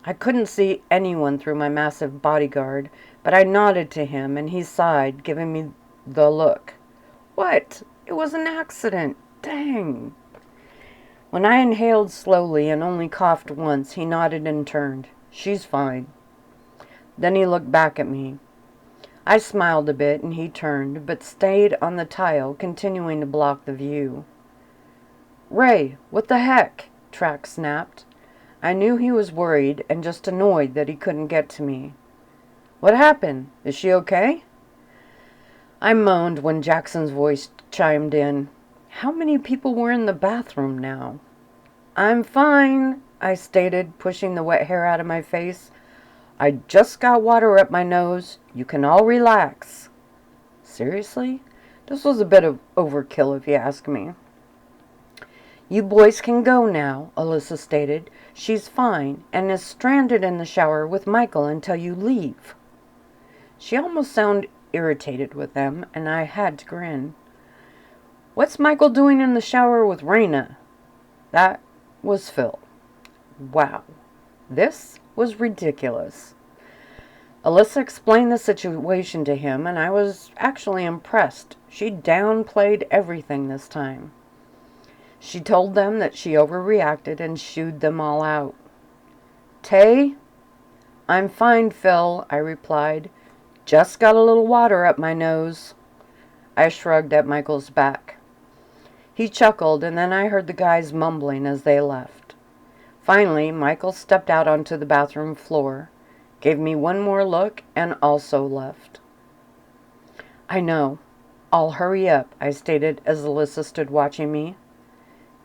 I couldn't see anyone through my massive bodyguard, but I nodded to him, and he sighed, giving me the look. "What? It was an accident. Dang." When I inhaled slowly and only coughed once, he nodded and turned. "She's fine." Then he looked back at me. I smiled a bit, and he turned, but stayed on the tile, continuing to block the view. "Ray, what the heck?" Track snapped. I knew he was worried and just annoyed that he couldn't get to me. "What happened? Is she okay?" I moaned when Jackson's voice chimed in. How many people were in the bathroom now? "I'm fine," I stated, pushing the wet hair out of my face. "I just got water up my nose. You can all relax." Seriously? This was a bit of overkill if you ask me. "You boys can go now," Alyssa stated. "She's fine and is stranded in the shower with Michael until you leave." She almost sounded irritated with them, and I had to grin. "What's Michael doing in the shower with Raina?" That was Phil. Wow. This was ridiculous. Alyssa explained the situation to him, and I was actually impressed. She downplayed everything this time. She told them that she overreacted and shooed them all out. "Tay?" "I'm fine, Phil," I replied. "Just got a little water up my nose." I shrugged at Michael's back. He chuckled, and then I heard the guys mumbling as they left. Finally, Michael stepped out onto the bathroom floor, gave me one more look, and also left. "I know. I'll hurry up," I stated as Alyssa stood watching me.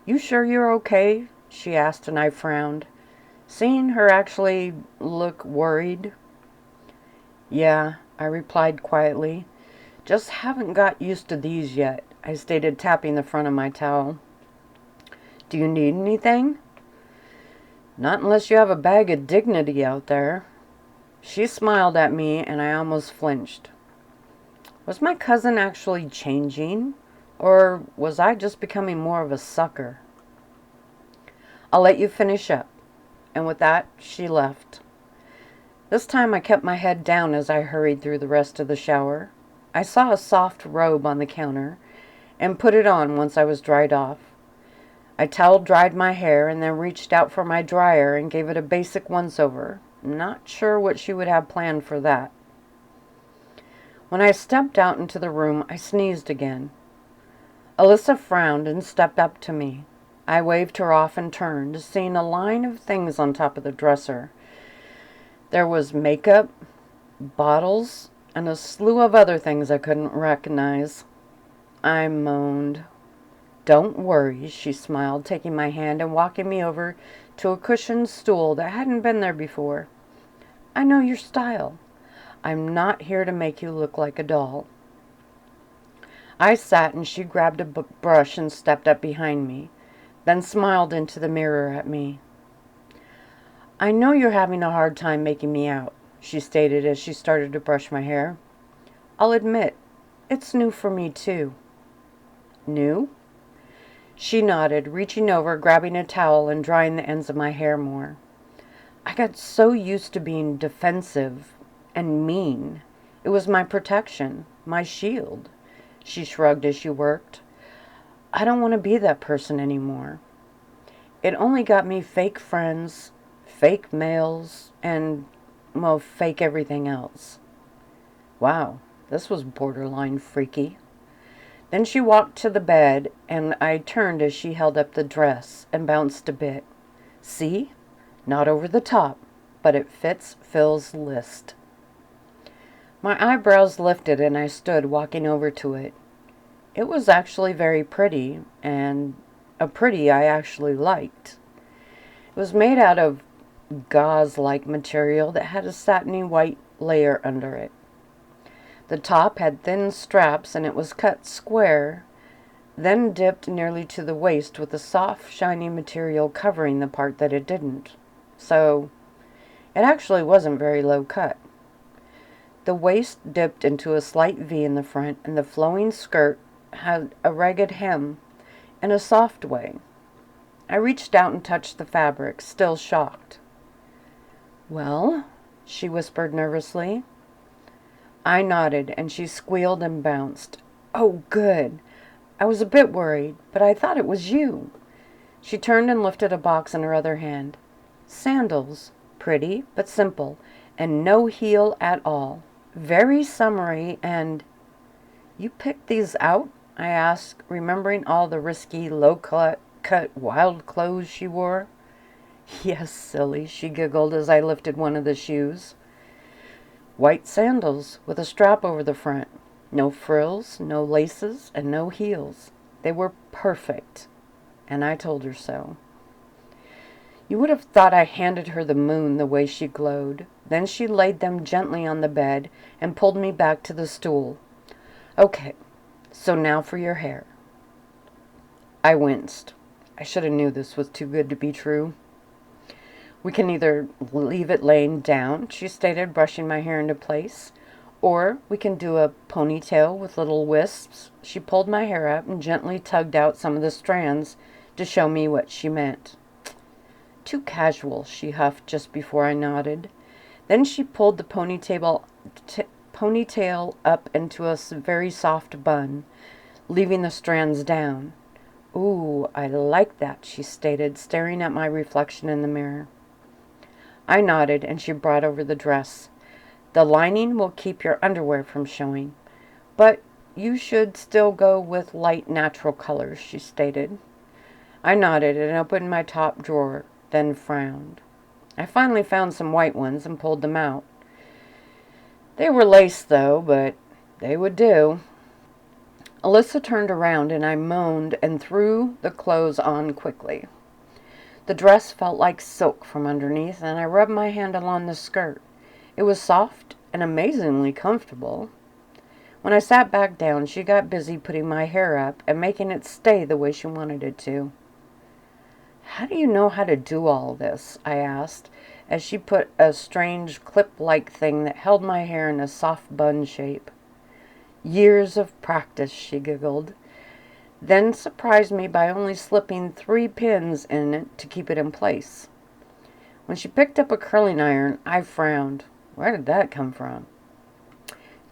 "You sure you're okay?" she asked, and I frowned, seeing her actually look worried. "Yeah," I replied quietly. "Just haven't got used to these yet," I stated, tapping the front of my towel. "Do you need anything?" "Not unless you have a bag of dignity out there." She smiled at me, and I almost flinched. Was my cousin actually changing? Or was I just becoming more of a sucker? "I'll let you finish up." And with that, she left. This time I kept my head down as I hurried through the rest of the shower. I saw a soft robe on the counter and put it on once I was dried off. I towel-dried my hair and then reached out for my dryer and gave it a basic once-over. Not sure what she would have planned for that. When I stepped out into the room, I sneezed again. Alyssa frowned and stepped up to me. I waved her off and turned, seeing a line of things on top of the dresser. There was makeup, bottles, and a slew of other things I couldn't recognize. I moaned. "Don't worry," she smiled, taking my hand and walking me over to a cushioned stool that hadn't been there before. "I know your style. I'm not here to make you look like a doll." I sat, and she grabbed a brush and stepped up behind me, then smiled into the mirror at me. "I know you're having a hard time making me out," she stated as she started to brush my hair. "I'll admit, it's new for me too." "New?" She nodded, reaching over, grabbing a towel, and drying the ends of my hair more. "I got so used to being defensive and mean. It was my protection, my shield." She shrugged as she worked. I don't want to be that person anymore. It only got me fake friends, fake mails, and, well, fake everything else. Wow, this was borderline freaky. Then she walked to the bed, and I turned as she held up the dress and bounced a bit. See? Not over the top, but it fits Phil's list. My eyebrows lifted and I stood walking over to it. It was actually very pretty, and a pretty I actually liked. It was made out of gauze-like material that had a satiny white layer under it. The top had thin straps and it was cut square, then dipped nearly to the waist with a soft, shiny material covering the part that it didn't. So, it actually wasn't very low cut. The waist dipped into a slight V in the front, and the flowing skirt had a ragged hem in a soft way. I reached out and touched the fabric, still shocked. "Well?" she whispered nervously. I nodded, and she squealed and bounced. "Oh, good. I was a bit worried, but I thought it was you." She turned and lifted a box in her other hand. "Sandals. Pretty, but simple, and no heel at all. Very summery and—" "You picked these out?" I asked, remembering all the risky, low-cut, wild clothes she wore. "Yes, silly," she giggled as I lifted one of the shoes. White sandals with a strap over the front. No frills, no laces, and no heels. They were perfect, and I told her so. You would have thought I handed her the moon the way she glowed. Then she laid them gently on the bed and pulled me back to the stool. "Okay, so now for your hair." I winced. I should have knew this was too good to be true. "We can either leave it laying down," she stated, brushing my hair into place, "or we can do a ponytail with little wisps." She pulled my hair up and gently tugged out some of the strands to show me what she meant. "Too casual," she huffed just before I nodded. Then she pulled the ponytail up into a very soft bun, leaving the strands down. "Ooh, I like that," she stated, staring at my reflection in the mirror. I nodded, and she brought over the dress. "The lining will keep your underwear from showing, but you should still go with light natural colors," she stated. I nodded and opened my top drawer, then frowned. I finally found some white ones and pulled them out. They were lace, though, but they would do. Alyssa turned around, and I moaned and threw the clothes on quickly. The dress felt like silk from underneath, and I rubbed my hand along the skirt. It was soft and amazingly comfortable. When I sat back down, she got busy putting my hair up and making it stay the way she wanted it to. "How do you know how to do all this?" I asked, as she put a strange clip-like thing that held my hair in a soft bun shape. "Years of practice," she giggled, then surprised me by only slipping 3 pins in it to keep it in place. When she picked up a curling iron, I frowned. Where did that come from?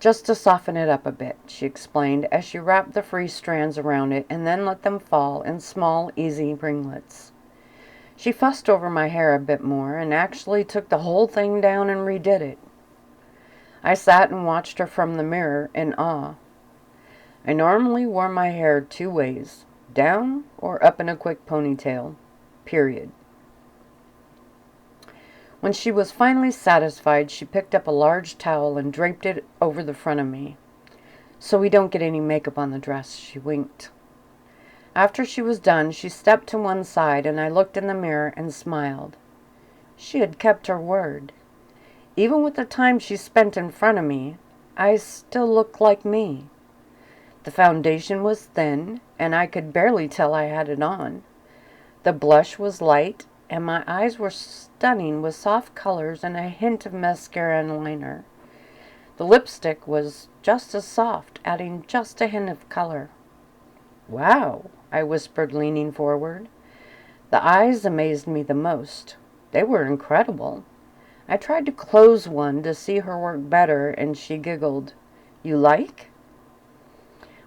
"Just to soften it up a bit," she explained as she wrapped the free strands around it and then let them fall in small, easy ringlets. She fussed over my hair a bit more and actually took the whole thing down and redid it. I sat and watched her from the mirror in awe. I normally wore my hair 2 ways, down or up in a quick ponytail, period. When she was finally satisfied, she picked up a large towel and draped it over the front of me. "So we don't get any makeup on the dress," she winked. After she was done, she stepped to one side and I looked in the mirror and smiled. She had kept her word. Even with the time she spent in front of me, I still looked like me. The foundation was thin, and I could barely tell I had it on. The blush was light, and my eyes were stunning with soft colors and a hint of mascara and liner. The lipstick was just as soft, adding just a hint of color. "Wow," I whispered, leaning forward. The eyes amazed me the most. They were incredible. I tried to close one to see her work better, and she giggled. "You like?"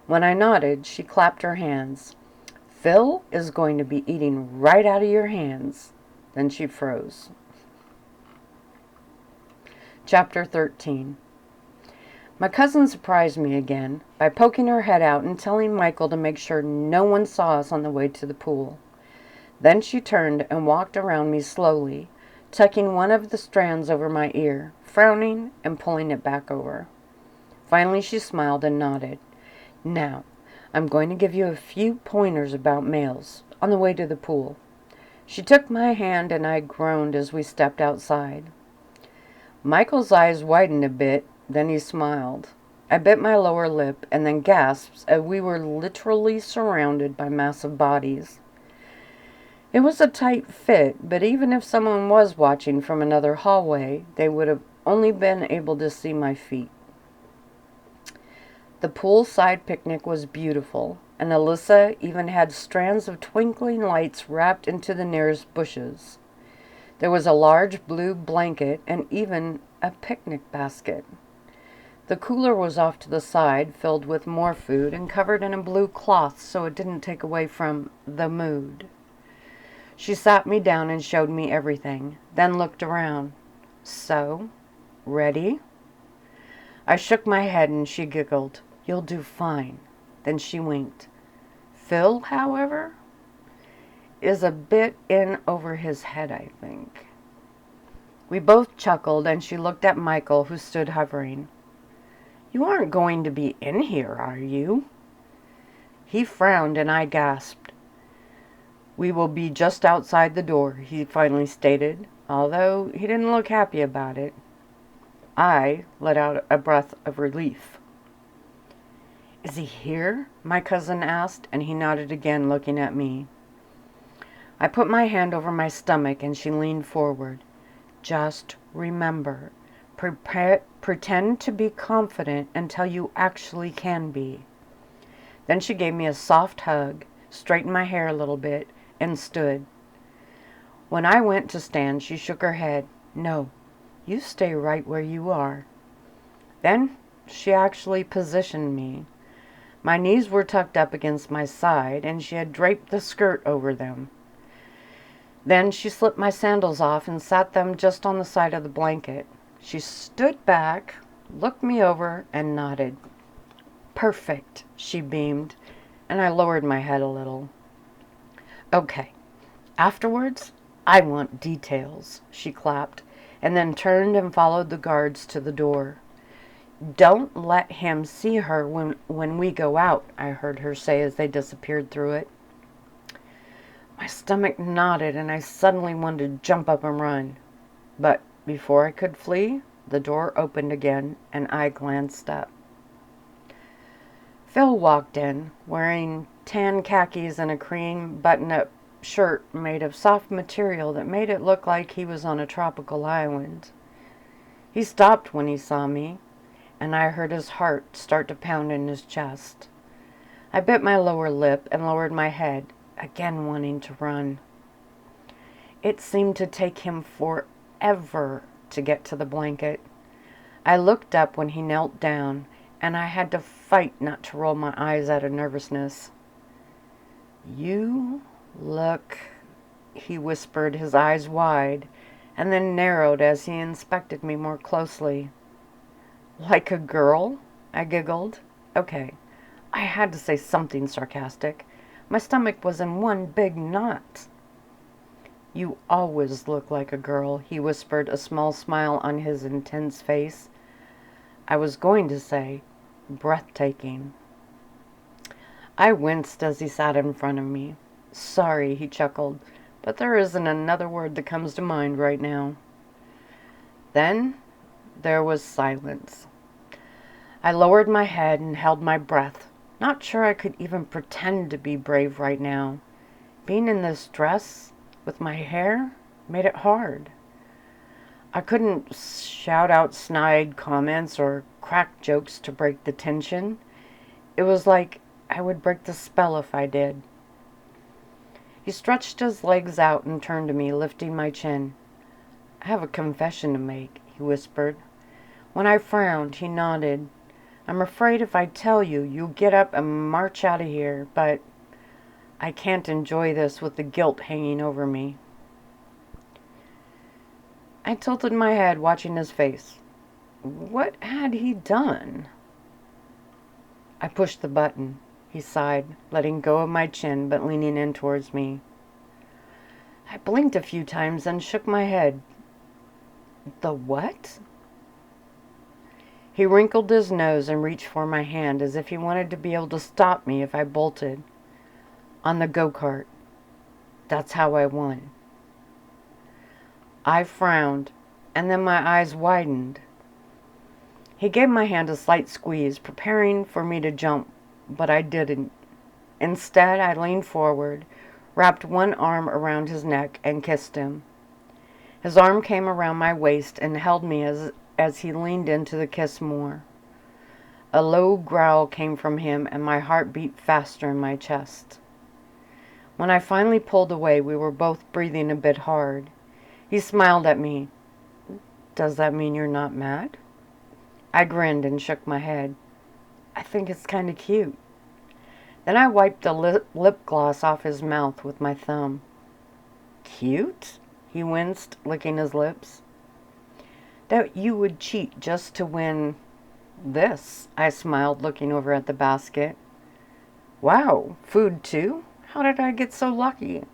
When I nodded, she clapped her hands. Phil is going to be eating right out of your hands. Then she froze. Chapter 13. My cousin surprised me again by poking her head out and telling Michael to make sure no one saw us on the way to the pool. Then she turned and walked around me slowly, tucking one of the strands over my ear, frowning and pulling it back over. Finally she smiled and nodded. Now, I'm going to give you a few pointers about males on the way to the pool. She took my hand and I groaned as we stepped outside. Michael's eyes widened a bit, then he smiled. I bit my lower lip and then gasped as we were literally surrounded by massive bodies. It was a tight fit, but even if someone was watching from another hallway, they would have only been able to see my feet. The poolside picnic was beautiful, and Alyssa even had strands of twinkling lights wrapped into the nearest bushes. There was a large blue blanket and even a picnic basket. The cooler was off to the side, filled with more food and covered in a blue cloth so it didn't take away from the mood. She sat me down and showed me everything, then looked around. So, ready? I shook my head and she giggled. You'll do fine. Then she winked. Phil, however, is a bit in over his head, I think. We both chuckled and she looked at Michael, who stood hovering. You aren't going to be in here, are you? He frowned and I gasped. We will be just outside the door, he finally stated, although he didn't look happy about it. I let out a breath of relief. Is he here? My cousin asked, and he nodded again, looking at me. I put my hand over my stomach and she leaned forward. Just remember, pretend to be confident until you actually can be. Then she gave me a soft hug, straightened my hair a little bit, and stood. When I went to stand, she shook her head. No, you stay right where you are. Then she actually positioned me. My knees were tucked up against my side, and she had draped the skirt over them. Then she slipped my sandals off and sat them just on the side of the blanket. She stood back, looked me over, and nodded. Perfect, she beamed, and I lowered my head a little. Okay, afterwards, I want details, she clapped, and then turned and followed the guards to the door. Don't let him see her when we go out, I heard her say as they disappeared through it. My stomach knotted and I suddenly wanted to jump up and run. But before I could flee, the door opened again and I glanced up. Phil walked in, wearing tan khakis and a cream button-up shirt made of soft material that made it look like he was on a tropical island. He stopped when he saw me, and I heard his heart start to pound in his chest. I bit my lower lip and lowered my head, again wanting to run. It seemed to take him forever to get to the blanket. I looked up when he knelt down, and I had to fight not to roll my eyes out of nervousness. You look, he whispered, his eyes wide, and then narrowed as he inspected me more closely. Like a girl? I giggled. Okay, I had to say something sarcastic. My stomach was in one big knot. You always look like a girl, he whispered, a small smile on his intense face. I was going to say, breathtaking. I winced as he sat in front of me. Sorry, he chuckled, but there isn't another word that comes to mind right now. Then there was silence. I lowered my head and held my breath, not sure I could even pretend to be brave right now. Being in this dress with my hair made it hard. I couldn't shout out snide comments or crack jokes to break the tension. It was like I would break the spell if I did. He stretched his legs out and turned to me, lifting my chin. I have a confession to make, he whispered. When I frowned, he nodded. I'm afraid if I tell you, you'll get up and march out of here, but I can't enjoy this with the guilt hanging over me. I tilted my head, watching his face. What had he done? I pushed the button. He sighed, letting go of my chin, but leaning in towards me. I blinked a few times and shook my head. The what? He wrinkled his nose and reached for my hand as if he wanted to be able to stop me if I bolted. On the go-kart. That's how I won. I frowned, and then my eyes widened. He gave my hand a slight squeeze, preparing for me to jump, but I didn't. Instead, I leaned forward, wrapped one arm around his neck, and kissed him. His arm came around my waist and held me as he leaned into the kiss more. A low growl came from him, and my heart beat faster in my chest. When I finally pulled away, we were both breathing a bit hard. He smiled at me. Does that mean you're not mad? I grinned and shook my head. I think it's kind of cute. Then I wiped the lip gloss off his mouth with my thumb. Cute? He winced, licking his lips. That you would cheat just to win this, I smiled, looking over at the basket. Wow, food too? How did I get so lucky?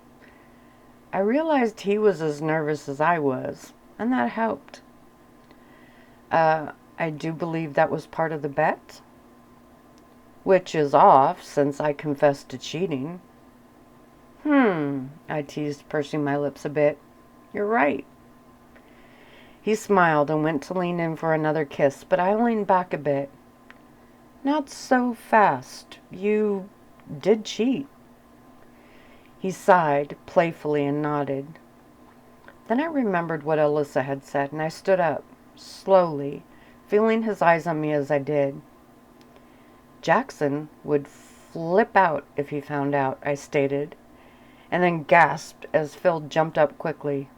I realized he was as nervous as I was, and that helped. I do believe that was part of the bet. Which is off, since I confessed to cheating. I teased, pursing my lips a bit. You're right. He smiled and went to lean in for another kiss, but I leaned back a bit. Not so fast. You did cheat. He sighed playfully and nodded. Then I remembered what Alyssa had said, and I stood up, slowly, feeling his eyes on me as I did. Jackson would flip out if he found out, I stated, and then gasped as Phil jumped up quickly.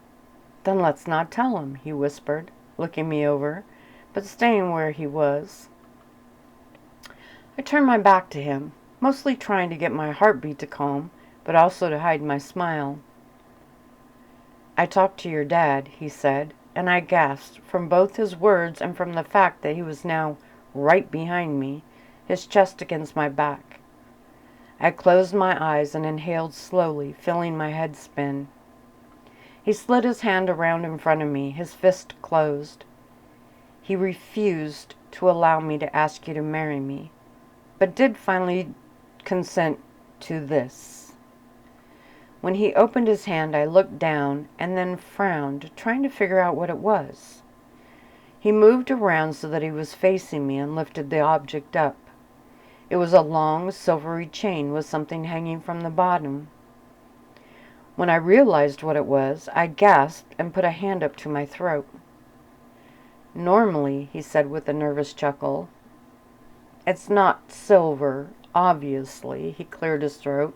Then let's not tell him, he whispered, looking me over, but staying where he was. I turned my back to him, mostly trying to get my heartbeat to calm, but also to hide my smile. I talked to your dad, he said, and I gasped from both his words and from the fact that he was now right behind me, his chest against my back. I closed my eyes and inhaled slowly, feeling my head spin. He slid his hand around in front of me, his fist closed. He refused to allow me to ask you to marry me, but did finally consent to this. When he opened his hand, I looked down and then frowned, trying to figure out what it was. He moved around so that he was facing me and lifted the object up. It was a long, silvery chain with something hanging from the bottom. When I realized what it was, I gasped and put a hand up to my throat. Normally, he said with a nervous chuckle, it's not silver, obviously, he cleared his throat,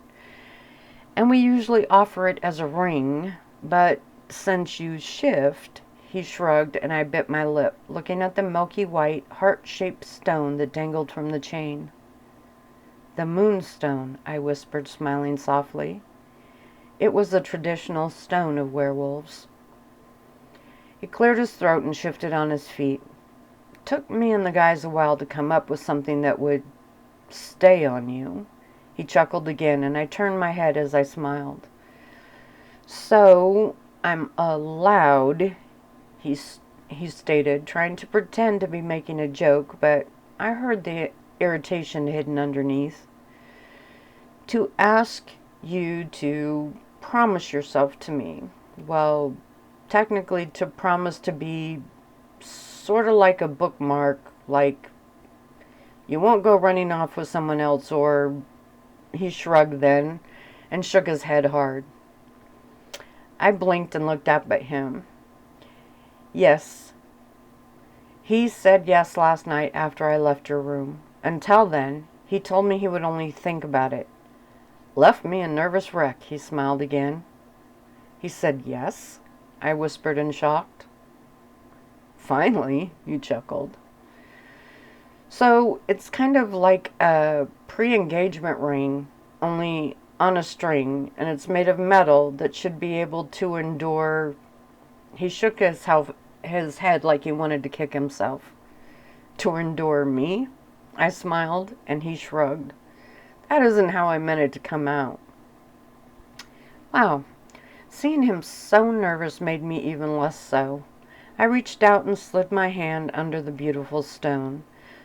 and we usually offer it as a ring, but since you shift, he shrugged, and I bit my lip, looking at the milky white, heart-shaped stone that dangled from the chain. The moonstone, I whispered, smiling softly. It was a traditional stone of werewolves. He cleared his throat and shifted on his feet. It took me and the guys a while to come up with something that would stay on you. He chuckled again, and I turned my head as I smiled. So, I'm allowed, he stated, trying to pretend to be making a joke, but I heard the irritation hidden underneath. To ask you to promise yourself to me. Well, technically to promise to be sort of like a bookmark, like you won't go running off with someone else, or... He shrugged then and shook his head hard. I blinked and looked up at him. Yes. He said yes last night after I left your room. Until then, he told me he would only think about it. Left me a nervous wreck, he smiled again. He said yes? I whispered in shock. Finally, you chuckled. So, it's kind of like a pre-engagement ring, only on a string, and it's made of metal that should be able to endure. He shook his head like he wanted to kick himself. To endure me? I smiled, and he shrugged. That isn't how I meant it to come out. Wow, seeing him so nervous made me even less so. I reached out and slid my hand under the beautiful stone.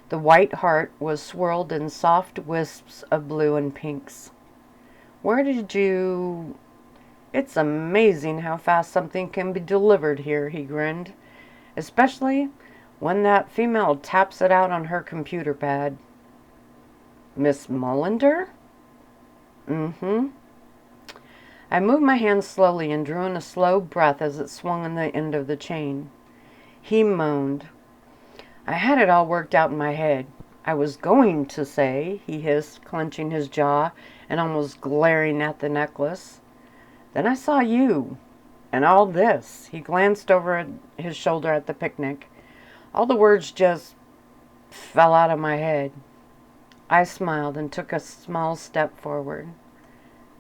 The white heart was swirled in soft wisps of blue and pinks. Where did you... It's amazing how fast something can be delivered here, he grinned. Especially when that female taps it out on her computer pad. Miss Mullender? Mm-hmm. I moved my hand slowly and drew in a slow breath as it swung on the end of the chain. He moaned. I had it all worked out in my head. I was going to say, he hissed, clenching his jaw and almost glaring at the necklace. Then I saw you. And all this. He glanced over his shoulder at the picnic. All the words just fell out of my head. I smiled and took a small step forward.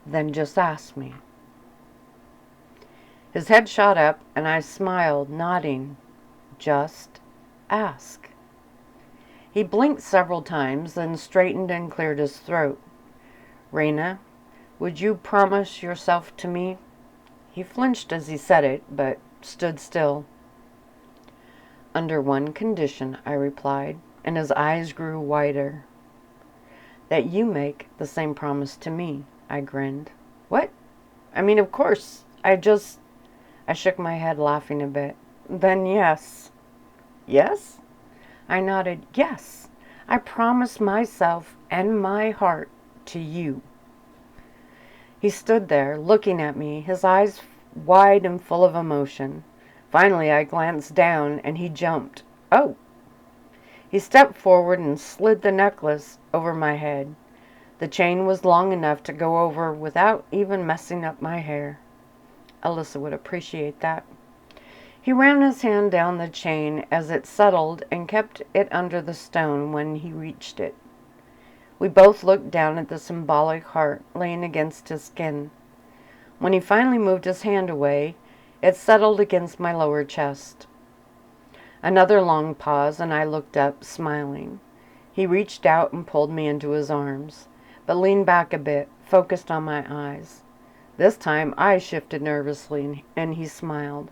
Then just ask me. His head shot up, and I smiled, nodding. Just ask. He blinked several times, then straightened and cleared his throat. Raina, would you promise yourself to me? He flinched as he said it, but stood still. Under one condition, I replied, and his eyes grew wider. That you make the same promise to me, I grinned. What? I mean, of course. I shook my head, laughing a bit. Then yes. Yes? I nodded. Yes. I promise myself and my heart to you. He stood there, looking at me, his eyes wide and full of emotion. Finally, I glanced down, and he jumped. Oh! He stepped forward and slid the necklace over my head. The chain was long enough to go over without even messing up my hair. Alyssa would appreciate that. He ran his hand down the chain as it settled and kept it under the stone when he reached it. We both looked down at the symbolic heart laying against his skin. When he finally moved his hand away, it settled against my lower chest. Another long pause, and I looked up, smiling. He reached out and pulled me into his arms, but leaned back a bit, focused on my eyes. This time I shifted nervously, and he smiled.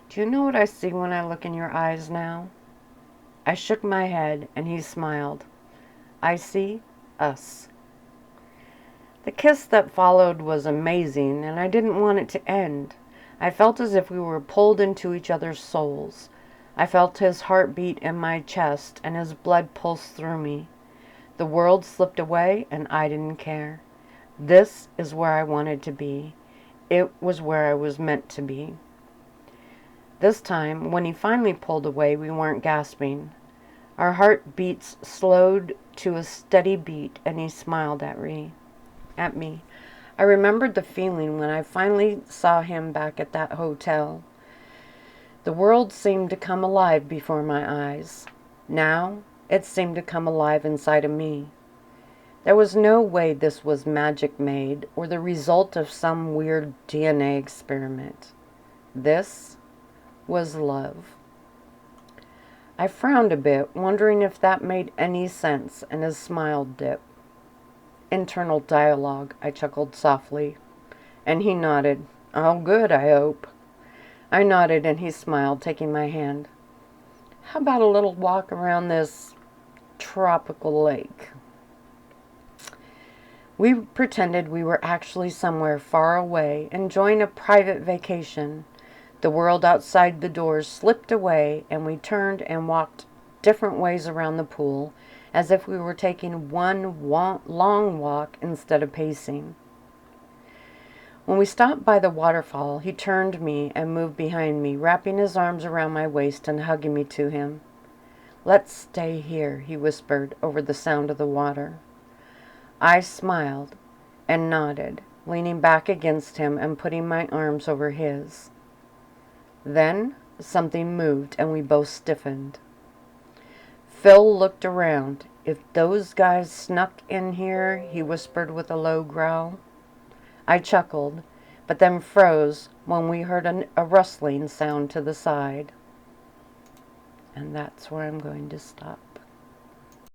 Do you know what I see when I look in your eyes now? I shook my head, and he smiled. I see us. The kiss that followed was amazing, and I didn't want it to end. I felt as if we were pulled into each other's souls. I felt his heart beat in my chest, and his blood pulse through me. The world slipped away, and I didn't care. This is where I wanted to be. It was where I was meant to be. This time, when he finally pulled away, we weren't gasping. Our heartbeats slowed to a steady beat, and he smiled at me. I remembered the feeling when I finally saw him back at that hotel. The world seemed to come alive before my eyes. Now, it seemed to come alive inside of me. There was no way this was magic made or the result of some weird DNA experiment. This was love. I frowned a bit, wondering if that made any sense, and his smile dipped. Internal dialogue, I chuckled softly, and he nodded. Oh, good, I hope. I nodded, and he smiled, taking my hand. How about a little walk around this tropical lake? We pretended we were actually somewhere far away, enjoying a private vacation. The world outside the doors slipped away, and we turned and walked different ways around the pool, as if we were taking one long walk instead of pacing. When we stopped by the waterfall, he turned me and moved behind me, wrapping his arms around my waist and hugging me to him. Let's stay here, he whispered over the sound of the water. I smiled and nodded, leaning back against him and putting my arms over his. Then something moved and we both stiffened. Phil looked around. If those guys snuck in here, he whispered with a low growl. I chuckled, but then froze when we heard a rustling sound to the side. And that's where I'm going to stop.